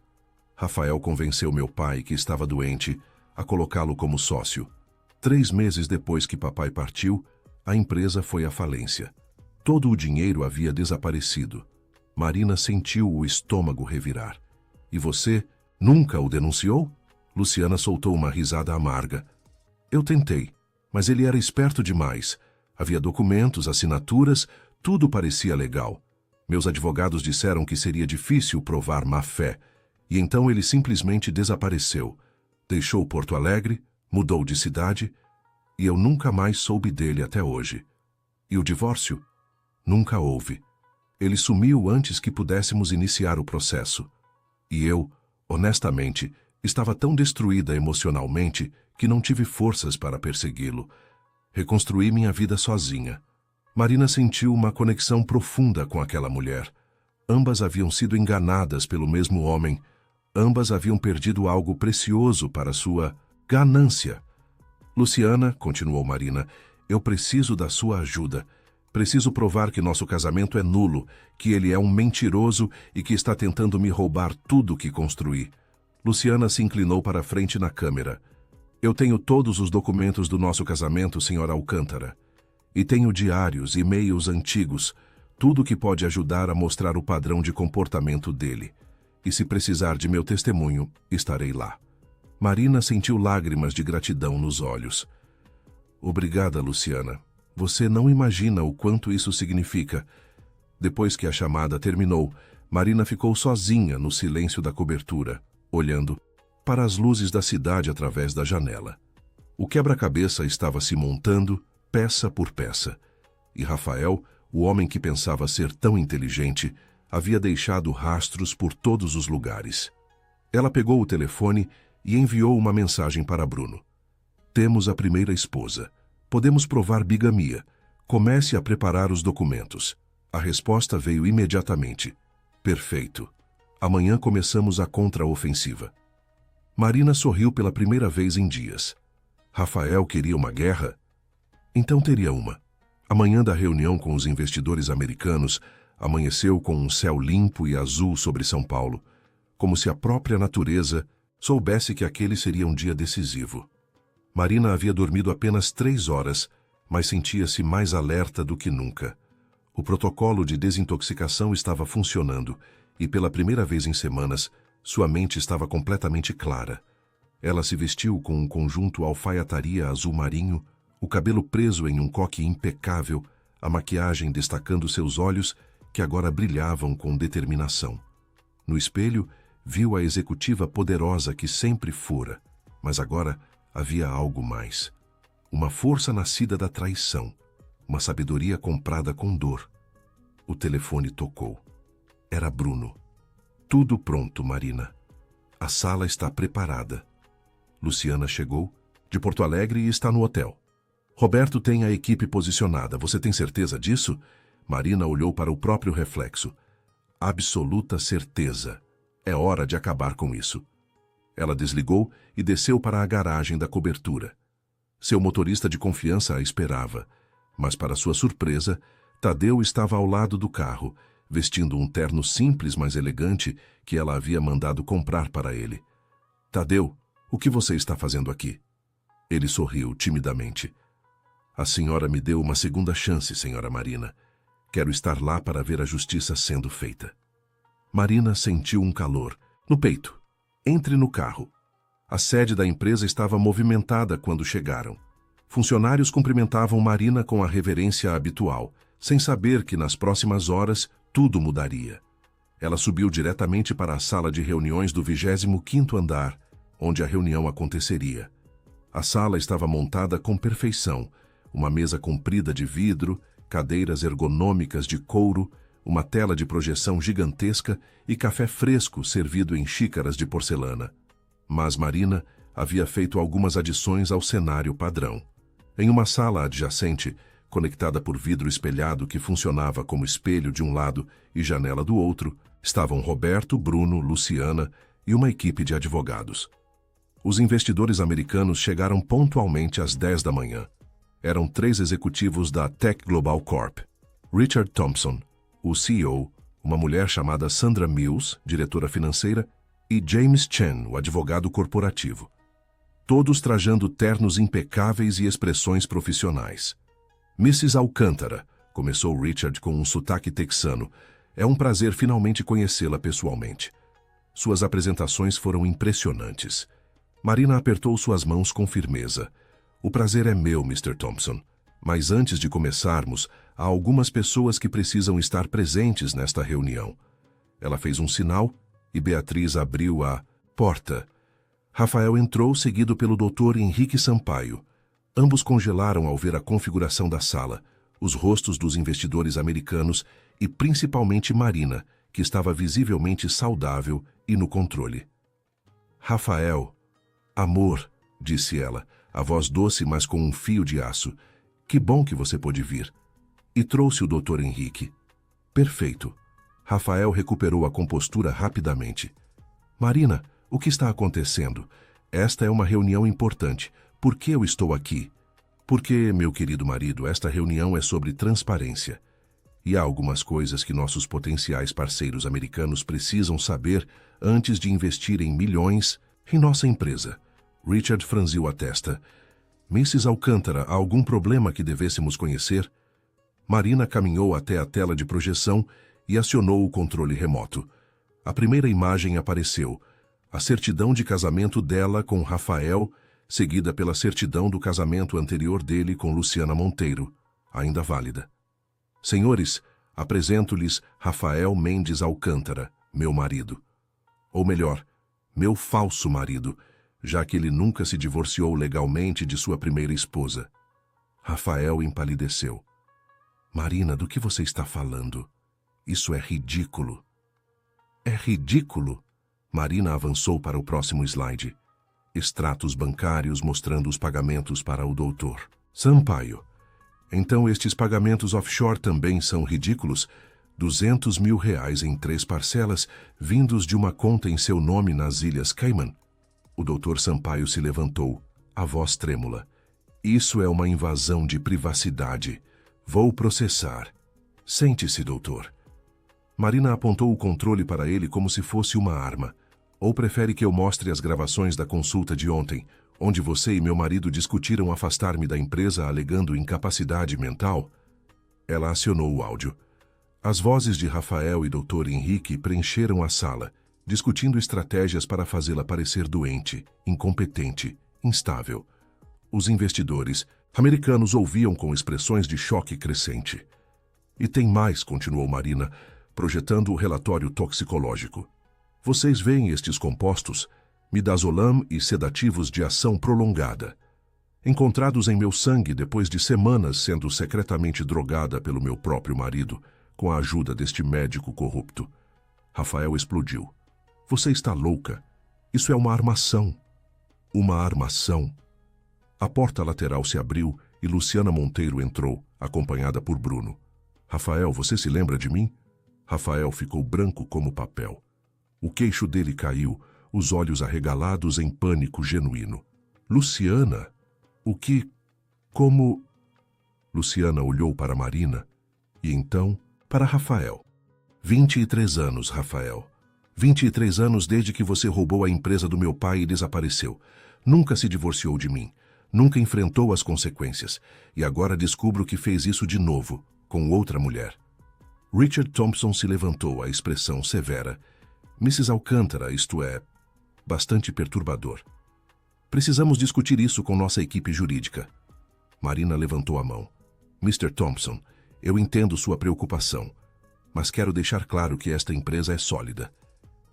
Speaker 1: Rafael convenceu meu pai, que estava doente, a colocá-lo como sócio. 3 meses depois que papai partiu, a empresa foi à falência. Todo o dinheiro havia desaparecido. Marina sentiu o estômago revirar. E você nunca o denunciou? Luciana soltou uma risada amarga. Eu tentei, mas ele era esperto demais. Havia documentos, assinaturas, tudo parecia legal. Meus advogados disseram que seria difícil provar má-fé, e então ele simplesmente desapareceu. Deixou Porto Alegre, mudou de cidade, e eu nunca mais soube dele até hoje. E o divórcio? Nunca houve. Ele sumiu antes que pudéssemos iniciar o processo. E eu, honestamente, estava tão destruída emocionalmente que não tive forças para persegui-lo. Reconstruí minha vida sozinha. Marina sentiu uma conexão profunda com aquela mulher. Ambas haviam sido enganadas pelo mesmo homem. Ambas haviam perdido algo precioso para sua ganância. Luciana, continuou Marina, eu preciso da sua ajuda. Preciso provar que nosso casamento é nulo, que ele é um mentiroso e que está tentando me roubar tudo que construí. Luciana se inclinou para a frente na câmera. Eu tenho todos os documentos do nosso casamento, Sra. Alcântara. E tenho diários, e-mails antigos, tudo que pode ajudar a mostrar o padrão de comportamento dele. E se precisar de meu testemunho, estarei lá. Marina sentiu lágrimas de gratidão nos olhos. Obrigada, Luciana. Você não imagina o quanto isso significa. Depois que a chamada terminou, Marina ficou sozinha no silêncio da cobertura, olhando para as luzes da cidade através da janela. O quebra-cabeça estava se montando, peça por peça. E Rafael, o homem que pensava ser tão inteligente, havia deixado rastros por todos os lugares. Ela pegou o telefone e enviou uma mensagem para Bruno. Temos a primeira esposa. Podemos provar bigamia. Comece a preparar os documentos. A resposta veio imediatamente. Perfeito. Amanhã começamos a contraofensiva. Marina sorriu pela primeira vez em dias. Rafael queria uma guerra? Então teria uma. A manhã da reunião com os investidores americanos amanheceu com um céu limpo e azul sobre São Paulo, como se a própria natureza soubesse que aquele seria um dia decisivo. Marina havia dormido apenas 3 horas, mas sentia-se mais alerta do que nunca. O protocolo de desintoxicação estava funcionando e, pela primeira vez em semanas, sua mente estava completamente clara. Ela se vestiu com um conjunto alfaiataria azul marinho, o cabelo preso em um coque impecável, a maquiagem destacando seus olhos, que agora brilhavam com determinação. No espelho, viu a executiva poderosa que sempre fora, mas agora havia algo mais. Uma força nascida da traição, uma sabedoria comprada com dor. O telefone tocou. Era Bruno. Tudo pronto, Marina. A sala está preparada. Luciana chegou de Porto Alegre e está no hotel. Roberto tem a equipe posicionada. Você tem certeza disso? Marina olhou para o próprio reflexo. Absoluta certeza. É hora de acabar com isso. Ela desligou e desceu para a garagem da cobertura. Seu motorista de confiança a esperava, mas para sua surpresa, Tadeu estava ao lado do carro, vestindo um terno simples, mas elegante, que ela havia mandado comprar para ele. Tadeu, o que você está fazendo aqui? Ele sorriu timidamente. A senhora me deu uma segunda chance, senhora Marina. Quero estar lá para ver a justiça sendo feita. Marina sentiu um calor no peito. Entre no carro. A sede da empresa estava movimentada quando chegaram. Funcionários cumprimentavam Marina com a reverência habitual, sem saber que nas próximas horas tudo mudaria. Ela subiu diretamente para a sala de reuniões do 25º andar, onde a reunião aconteceria. A sala estava montada com perfeição, uma mesa comprida de vidro, cadeiras ergonômicas de couro, uma tela de projeção gigantesca e café fresco servido em xícaras de porcelana. Mas Marina havia feito algumas adições ao cenário padrão. Em uma sala adjacente, conectada por vidro espelhado que funcionava como espelho de um lado e janela do outro, estavam Roberto, Bruno, Luciana e uma equipe de advogados. Os investidores americanos chegaram pontualmente às 10 da manhã. Eram 3 executivos da Tech Global Corp. Richard Thompson, o CEO, uma mulher chamada Sandra Mills, diretora financeira, e James Chen, o advogado corporativo. Todos trajando ternos impecáveis e expressões profissionais. Mrs. Alcântara, começou Richard com um sotaque texano, é um prazer finalmente conhecê-la pessoalmente. Suas apresentações foram impressionantes. Marina apertou suas mãos com firmeza. O prazer é meu, Mr. Thompson. Mas antes de começarmos, há algumas pessoas que precisam estar presentes nesta reunião. Ela fez um sinal e Beatriz abriu a porta. Rafael entrou, seguido pelo Dr. Henrique Sampaio. Ambos congelaram ao ver a configuração da sala, os rostos dos investidores americanos e principalmente Marina, que estava visivelmente saudável e no controle. Rafael, amor, disse ela, a voz doce, mas com um fio de aço. Que bom que você pôde vir. E trouxe o Dr. Henrique. Perfeito. Rafael recuperou a compostura rapidamente. Marina, o que está acontecendo? Esta é uma reunião importante. Por que eu estou aqui? Porque, meu querido marido, esta reunião é sobre transparência. E há algumas coisas que nossos potenciais parceiros americanos precisam saber antes de investir em milhões em nossa empresa. Richard franziu a testa. Mrs. Alcântara, há algum problema que devêssemos conhecer? Marina caminhou até a tela de projeção e acionou o controle remoto. A primeira imagem apareceu. A certidão de casamento dela com Rafael, seguida pela certidão do casamento anterior dele com Luciana Monteiro, ainda válida. Senhores, apresento-lhes Rafael Mendes Alcântara, meu marido. Ou melhor, meu falso marido, já que ele nunca se divorciou legalmente de sua primeira esposa. Rafael empalideceu. Marina, do que você está falando? Isso é ridículo. É ridículo? Marina avançou para o próximo slide. Extratos bancários mostrando os pagamentos para o doutor Sampaio. Então estes pagamentos offshore também são ridículos? R$200 mil em 3 parcelas, vindos de uma conta em seu nome nas Ilhas Cayman. O doutor Sampaio se levantou, a voz trêmula. Isso é uma invasão de privacidade. Vou processar. Sente-se, doutor. Marina apontou o controle para ele como se fosse uma arma. Ou prefere que eu mostre as gravações da consulta de ontem, onde você e meu marido discutiram afastar-me da empresa alegando incapacidade mental? Ela acionou o áudio. As vozes de Rafael e Dr. Henrique preencheram a sala, discutindo estratégias para fazê-la parecer doente, incompetente, instável. Os investidores americanos ouviam com expressões de choque crescente. E tem mais, continuou Marina, projetando o relatório toxicológico. Vocês veem estes compostos, midazolam e sedativos de ação prolongada, encontrados em meu sangue depois de semanas sendo secretamente drogada pelo meu próprio marido, com a ajuda deste médico corrupto. Rafael explodiu. Você está louca? Isso é uma armação. Uma armação. A porta lateral se abriu e Luciana Monteiro entrou, acompanhada por Bruno. Rafael, você se lembra de mim? Rafael ficou branco como papel. O queixo dele caiu, os olhos arregalados em pânico genuíno. Luciana? O que? Como? Luciana olhou para Marina e então para Rafael. 23 anos, Rafael. 23 anos desde que você roubou a empresa do meu pai e desapareceu. Nunca se divorciou de mim. Nunca enfrentou as consequências. E agora descubro que fez isso de novo, com outra mulher. Richard Thompson se levantou, a expressão severa. Mrs. Alcântara, isto é, bastante perturbador. Precisamos discutir isso com nossa equipe jurídica. Marina levantou a mão. Mr. Thompson, eu entendo sua preocupação, mas quero deixar claro que esta empresa é sólida.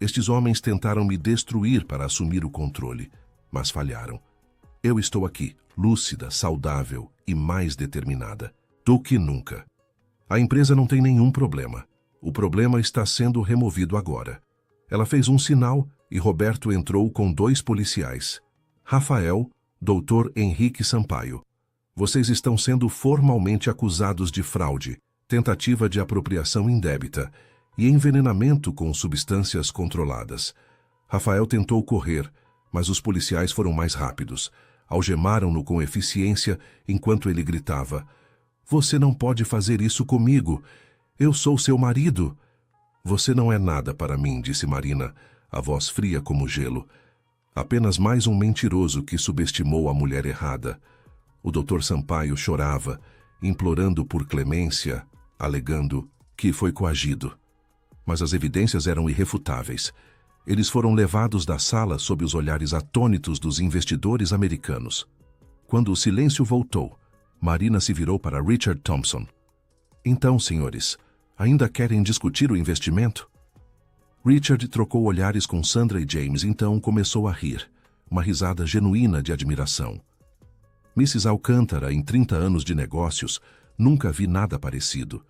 Speaker 1: Estes homens tentaram me destruir para assumir o controle, mas falharam. Eu estou aqui, lúcida, saudável e mais determinada do que nunca. A empresa não tem nenhum problema. O problema está sendo removido agora. Ela fez um sinal e Roberto entrou com 2 policiais. Rafael, Dr. Henrique Sampaio. Vocês estão sendo formalmente acusados de fraude, tentativa de apropriação indébita e envenenamento com substâncias controladas. Rafael tentou correr, mas os policiais foram mais rápidos. Algemaram-no com eficiência enquanto ele gritava: Você não pode fazer isso comigo. Eu sou seu marido. Você não é nada para mim, disse Marina, a voz fria como gelo. Apenas mais um mentiroso que subestimou a mulher errada. O Dr. Sampaio chorava, implorando por clemência, alegando que foi coagido. Mas as evidências eram irrefutáveis. Eles foram levados da sala sob os olhares atônitos dos investidores americanos. Quando o silêncio voltou, Marina se virou para Richard Thompson. Então, senhores, ainda querem discutir o investimento? Richard trocou olhares com Sandra e James, então começou a rir, uma risada genuína de admiração. Mrs. Alcântara, em 30 anos de negócios, nunca vi nada parecido.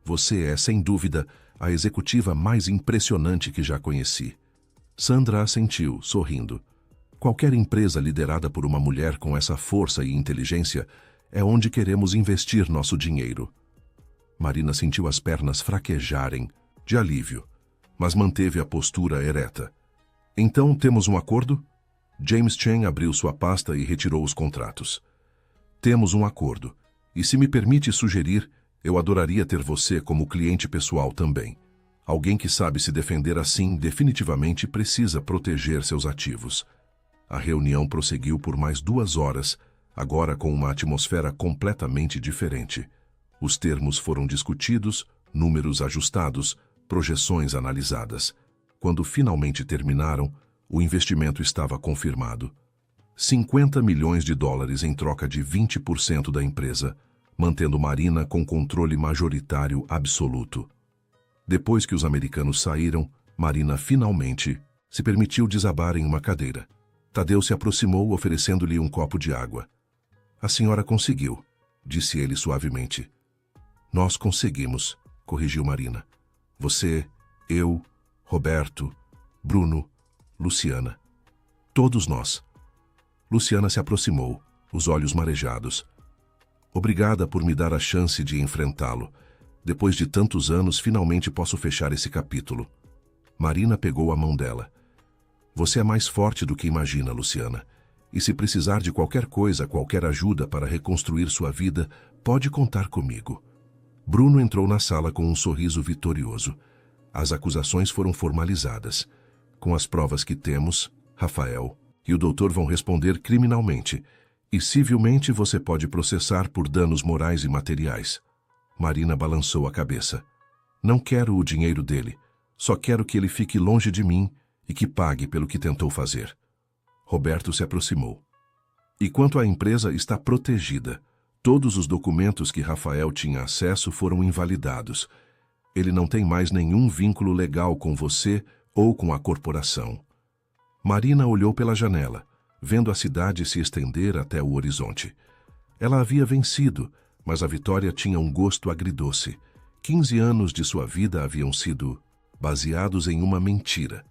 Speaker 1: Você é, sem dúvida, a executiva mais impressionante que já conheci. Sandra assentiu, sorrindo. Qualquer empresa liderada por uma mulher com essa força e inteligência é onde queremos investir nosso dinheiro. Marina sentiu as pernas fraquejarem, de alívio, mas manteve a postura ereta. Então, temos um acordo? James Chen abriu sua pasta e retirou os contratos. Temos um acordo, e se me permite sugerir, eu adoraria ter você como cliente pessoal também. Alguém que sabe se defender assim definitivamente precisa proteger seus ativos. A reunião prosseguiu por mais 2 horas, agora com uma atmosfera completamente diferente. Os termos foram discutidos, números ajustados, projeções analisadas. Quando finalmente terminaram, o investimento estava confirmado. 50 milhões de dólares em troca de 20% da empresa, mantendo Marina com controle majoritário absoluto. Depois que os americanos saíram, Marina finalmente se permitiu desabar em uma cadeira. Tadeu se aproximou, oferecendo-lhe um copo de água. "A senhora conseguiu", disse ele suavemente. "Nós conseguimos", corrigiu Marina. "Você, eu, Roberto, Bruno, Luciana. Todos nós." Luciana se aproximou, os olhos marejados. "Obrigada por me dar a chance de enfrentá-lo. Depois de tantos anos, finalmente posso fechar esse capítulo." Marina pegou a mão dela. "Você é mais forte do que imagina, Luciana. E se precisar de qualquer coisa, qualquer ajuda para reconstruir sua vida, pode contar comigo." Bruno entrou na sala com um sorriso vitorioso. As acusações foram formalizadas. "Com as provas que temos, Rafael e o doutor vão responder criminalmente, e civilmente você pode processar por danos morais e materiais." Marina balançou a cabeça. "Não quero o dinheiro dele. Só quero que ele fique longe de mim e que pague pelo que tentou fazer." Roberto se aproximou. "E quanto à empresa, está protegida. Todos os documentos que Rafael tinha acesso foram invalidados. Ele não tem mais nenhum vínculo legal com você ou com a corporação." Marina olhou pela janela, vendo a cidade se estender até o horizonte. Ela havia vencido, mas a vitória tinha um gosto agridoce. 15 anos de sua vida haviam sido baseados em uma mentira.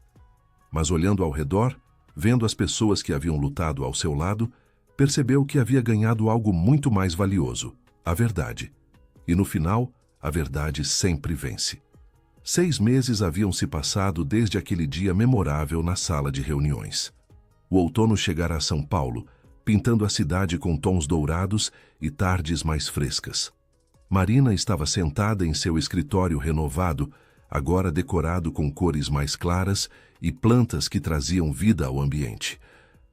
Speaker 1: Mas olhando ao redor, vendo as pessoas que haviam lutado ao seu lado, percebeu que havia ganhado algo muito mais valioso: a verdade. E no final, a verdade sempre vence. 6 meses haviam se passado desde aquele dia memorável na sala de reuniões. O outono chegara a São Paulo, pintando a cidade com tons dourados e tardes mais frescas. Marina estava sentada em seu escritório renovado, agora decorado com cores mais claras e plantas que traziam vida ao ambiente.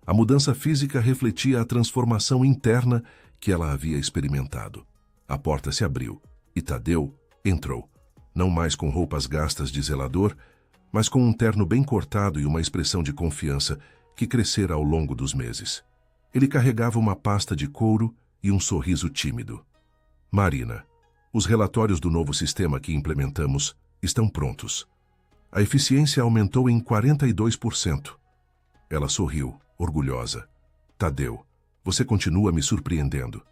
Speaker 1: A mudança física refletia a transformação interna que ela havia experimentado. A porta se abriu e Tadeu entrou, não mais com roupas gastas de zelador, mas com um terno bem cortado e uma expressão de confiança que crescera ao longo dos meses. Ele carregava uma pasta de couro e um sorriso tímido. "Marina, os relatórios do novo sistema que implementamos estão prontos. A eficiência aumentou em 42%. Ela sorriu, orgulhosa. "Tadeu, você continua me surpreendendo.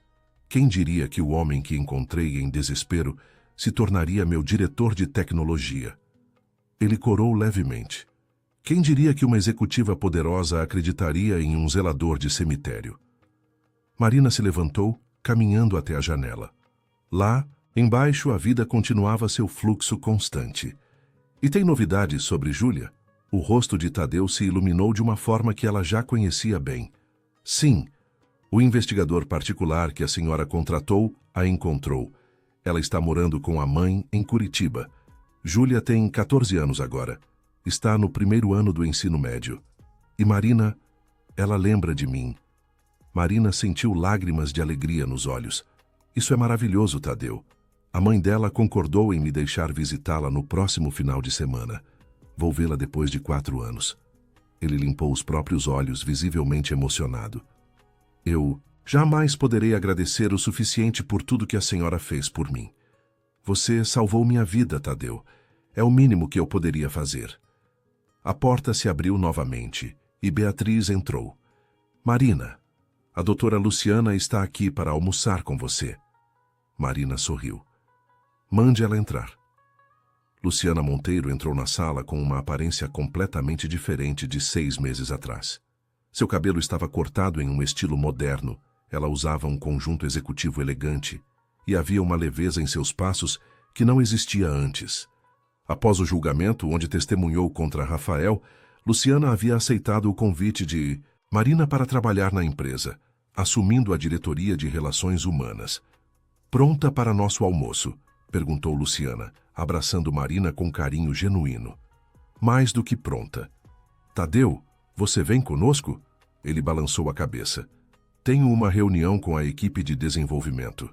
Speaker 1: Quem diria que o homem que encontrei em desespero se tornaria meu diretor de tecnologia?" Ele corou levemente. "Quem diria que uma executiva poderosa acreditaria em um zelador de cemitério?" Marina se levantou, caminhando até a janela. Lá, embaixo, a vida continuava seu fluxo constante. "E tem novidades sobre Júlia?" O rosto de Tadeu se iluminou de uma forma que ela já conhecia bem. "Sim, o investigador particular que a senhora contratou a encontrou. Ela está morando com a mãe em Curitiba. Júlia tem 14 anos agora. Está no 1º ano do ensino médio. E Marina, ela lembra de mim." Marina sentiu lágrimas de alegria nos olhos. "Isso é maravilhoso, Tadeu. A mãe dela concordou em me deixar visitá-la no próximo final de semana. Vou vê-la depois de 4 anos. Ele limpou os próprios olhos, visivelmente emocionado. "Eu jamais poderei agradecer o suficiente por tudo que a senhora fez por mim. Você salvou minha vida, Tadeu. É o mínimo que eu poderia fazer." A porta se abriu novamente e Beatriz entrou. "Marina, a doutora Luciana está aqui para almoçar com você." Marina sorriu. "Mande ela entrar." Luciana Monteiro entrou na sala com uma aparência completamente diferente de 6 meses atrás. Seu cabelo estava cortado em um estilo moderno, ela usava um conjunto executivo elegante e havia uma leveza em seus passos que não existia antes. Após o julgamento, onde testemunhou contra Rafael, Luciana havia aceitado o convite de Marina para trabalhar na empresa, assumindo a diretoria de relações humanas. "Pronta para nosso almoço?" perguntou Luciana, abraçando Marina com carinho genuíno. "Mais do que pronta." "Tadeu, você vem conosco?" Ele balançou a cabeça. Tenho uma reunião com a equipe de desenvolvimento.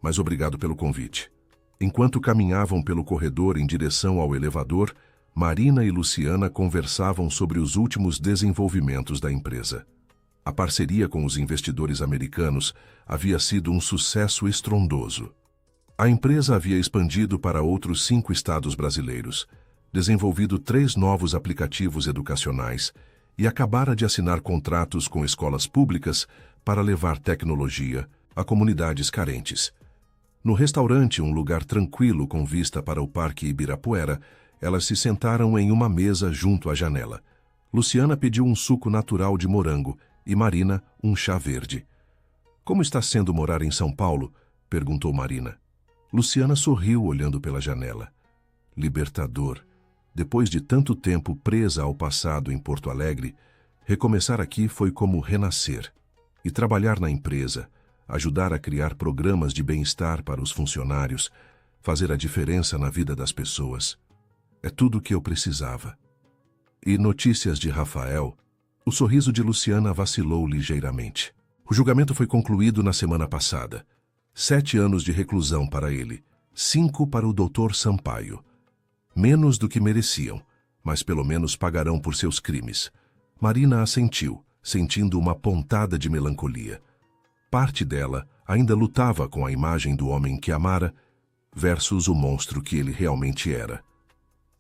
Speaker 1: Mas obrigado pelo convite. Enquanto caminhavam pelo corredor em direção ao elevador, Marina e Luciana conversavam sobre os últimos desenvolvimentos da empresa. A parceria com os investidores americanos havia sido um sucesso estrondoso. A empresa havia expandido para outros 5 estados brasileiros, desenvolvido 3 novos aplicativos educacionais e acabara de assinar contratos com escolas públicas para levar tecnologia a comunidades carentes. No restaurante, um lugar tranquilo com vista para o Parque Ibirapuera, elas se sentaram em uma mesa junto à janela. Luciana pediu um suco natural de morango e Marina um chá verde. Como está sendo morar em São Paulo? Perguntou Marina. Luciana sorriu olhando pela janela. Libertador. Depois de tanto tempo presa ao passado em Porto Alegre, recomeçar aqui foi como renascer. E trabalhar na empresa, ajudar a criar programas de bem-estar para os funcionários, fazer a diferença na vida das pessoas. É tudo o que eu precisava. E notícias de Rafael? O sorriso de Luciana vacilou ligeiramente. O julgamento foi concluído na semana passada. 7 anos de reclusão para ele, 5 para o Dr. Sampaio. Menos do que mereciam, mas pelo menos pagarão por seus crimes. Marina assentiu, sentindo uma pontada de melancolia. Parte dela ainda lutava com a imagem do homem que amara versus o monstro que ele realmente era.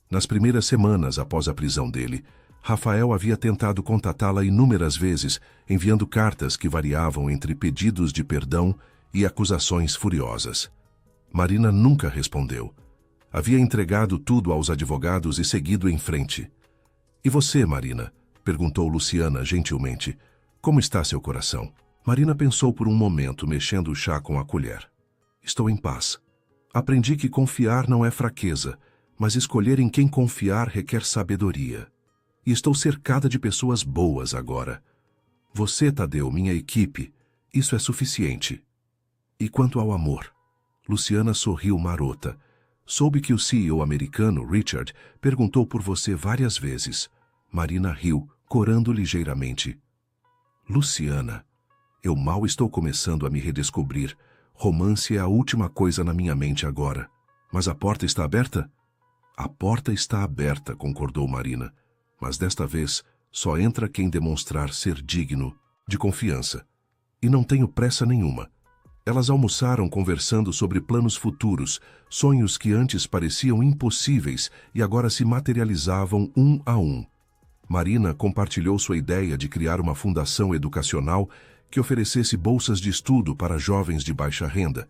Speaker 1: Nas primeiras semanas após a prisão dele, Rafael havia tentado contatá-la inúmeras vezes, enviando cartas que variavam entre pedidos de perdão e acusações furiosas. Marina nunca respondeu. Havia entregado tudo aos advogados e seguido em frente. E você, Marina? Perguntou Luciana gentilmente. Como está seu coração? Marina pensou por um momento, mexendo o chá com a colher. Estou em paz. Aprendi que confiar não é fraqueza, mas escolher em quem confiar requer sabedoria. E estou cercada de pessoas boas agora. Você, Tadeu, minha equipe, isso é suficiente. E quanto ao amor? Luciana sorriu marota. Soube que o CEO americano, Richard, perguntou por você várias vezes. Marina riu, corando ligeiramente. Luciana, eu mal estou começando a me redescobrir. Romance é a última coisa na minha mente agora. Mas a porta está aberta? A porta está aberta, concordou Marina. Mas desta vez, só entra quem demonstrar ser digno de confiança. E não tenho pressa nenhuma. Elas almoçaram conversando sobre planos futuros, sonhos que antes pareciam impossíveis e agora se materializavam um a um. Marina compartilhou sua ideia de criar uma fundação educacional que oferecesse bolsas de estudo para jovens de baixa renda,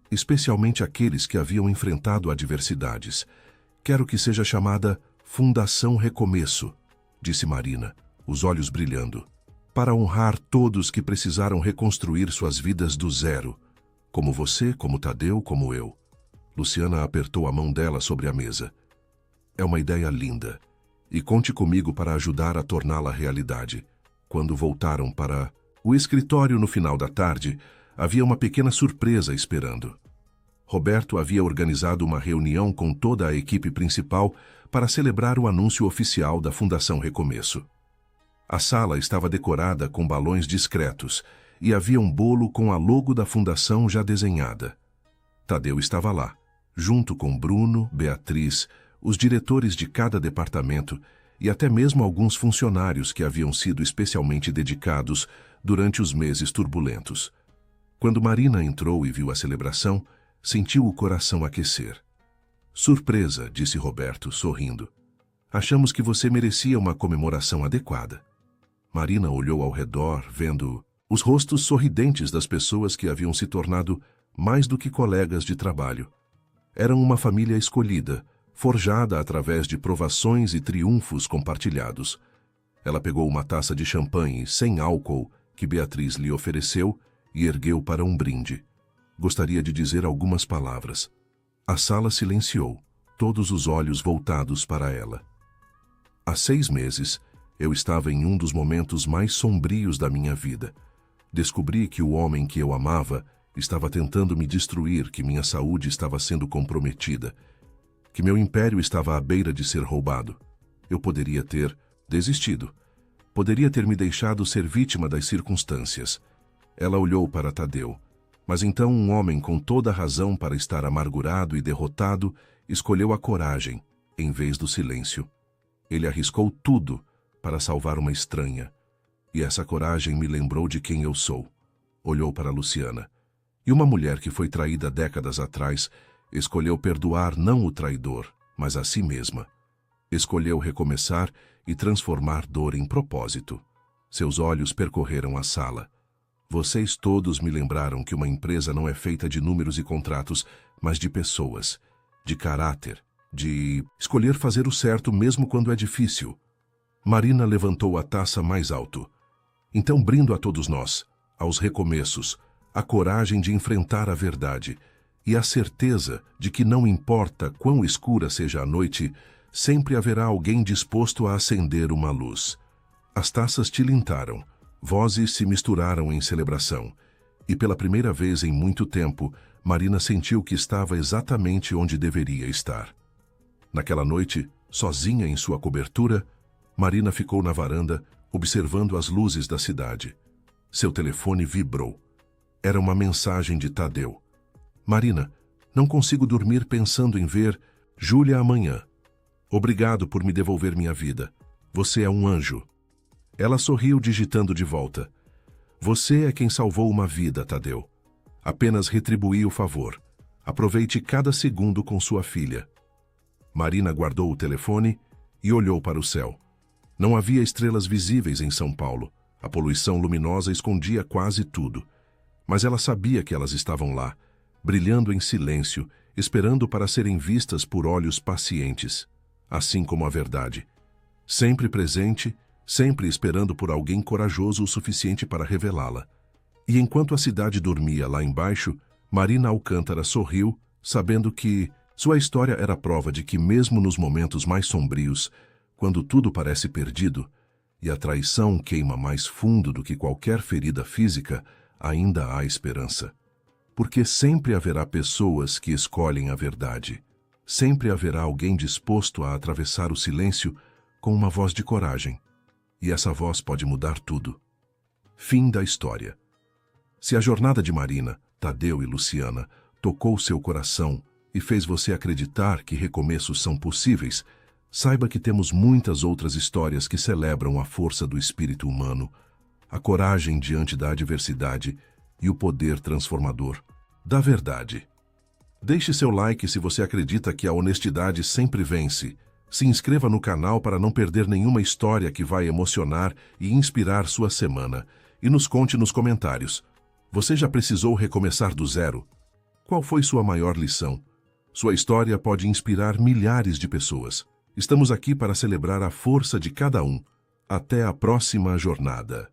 Speaker 1: especialmente aqueles que haviam enfrentado adversidades. Quero que seja chamada Fundação Recomeço, disse Marina, os olhos brilhando, para honrar todos que precisaram reconstruir suas vidas do zero, como você, como Tadeu, como eu. Luciana apertou a mão dela sobre a mesa. É uma ideia linda, e conte comigo para ajudar a torná-la realidade. Quando voltaram para o escritório no final da tarde, havia uma pequena surpresa esperando. Roberto havia organizado uma reunião com toda a equipe principal para celebrar o anúncio oficial da Fundação Recomeço. A sala estava decorada com balões discretos e havia um bolo com a logo da fundação já desenhada. Tadeu estava lá, junto com Bruno, Beatriz, os diretores de cada departamento e até mesmo alguns funcionários que haviam sido especialmente dedicados durante os meses turbulentos. Quando Marina entrou e viu a celebração, sentiu o coração aquecer. Surpresa, disse Roberto, sorrindo. Achamos que você merecia uma comemoração adequada. Marina olhou ao redor, vendo os rostos sorridentes das pessoas que haviam se tornado mais do que colegas de trabalho. Eram uma família escolhida, forjada através de provações e triunfos compartilhados. Ela pegou uma taça de champanhe sem álcool que Beatriz lhe ofereceu e ergueu para um brinde. Gostaria de dizer algumas palavras. A sala silenciou, todos os olhos voltados para ela. Há 6 meses, eu estava em um dos momentos mais sombrios da minha vida. Descobri que o homem que eu amava estava tentando me destruir, que minha saúde estava sendo comprometida, que meu império estava à beira de ser roubado. Eu poderia ter desistido, Poderia ter me deixado ser vítima das circunstâncias. Ela olhou para Tadeu. Mas então um homem com toda a razão para estar amargurado e derrotado escolheu a coragem, em vez do silêncio. Ele arriscou tudo para salvar uma estranha. E essa coragem me lembrou de quem eu sou. Olhou para Luciana. E uma mulher que foi traída décadas atrás escolheu perdoar não o traidor, mas a si mesma. Escolheu recomeçar e transformar dor em propósito. Seus olhos percorreram a sala. Vocês todos me lembraram que uma empresa não é feita de números e contratos, mas de pessoas, de caráter, de escolher fazer o certo mesmo quando é difícil. Marina levantou a taça mais alto. Então brindo a todos nós, aos recomeços, a coragem de enfrentar a verdade e a certeza de que não importa quão escura seja a noite, sempre haverá alguém disposto a acender uma luz. As taças tilintaram, vozes se misturaram em celebração, e pela primeira vez em muito tempo, Marina sentiu que estava exatamente onde deveria estar. Naquela noite, sozinha em sua cobertura, Marina ficou na varanda, observando as luzes da cidade. Seu telefone vibrou. Era uma mensagem de Tadeu. Marina, não consigo dormir pensando em ver Júlia amanhã. Obrigado por me devolver minha vida. Você é um anjo. Ela sorriu digitando de volta. Você é quem salvou uma vida, Tadeu. Apenas retribuí o favor. Aproveite cada segundo com sua filha. Marina guardou o telefone e olhou para o céu. Não havia estrelas visíveis em São Paulo. A poluição luminosa escondia quase tudo. Mas ela sabia que elas estavam lá, brilhando em silêncio, esperando para serem vistas por olhos pacientes. Assim como a verdade. Sempre presente, sempre esperando por alguém corajoso o suficiente para revelá-la. E enquanto a cidade dormia lá embaixo, Marina Alcântara sorriu, sabendo que sua história era prova de que mesmo nos momentos mais sombrios, quando tudo parece perdido, e a traição queima mais fundo do que qualquer ferida física, ainda há esperança. Porque sempre haverá pessoas que escolhem a verdade. Sempre haverá alguém disposto a atravessar o silêncio com uma voz de coragem. E essa voz pode mudar tudo. Fim da história. Se a jornada de Marina, Tadeu e Luciana tocou seu coração e fez você acreditar que recomeços são possíveis, saiba que temos muitas outras histórias que celebram a força do espírito humano, a coragem diante da adversidade e o poder transformador da verdade. Deixe seu like se você acredita que a honestidade sempre vence. Se inscreva no canal para não perder nenhuma história que vai emocionar e inspirar sua semana. E nos conte nos comentários. Você já precisou recomeçar do zero? Qual foi sua maior lição? Sua história pode inspirar milhares de pessoas. Estamos aqui para celebrar a força de cada um. Até a próxima jornada.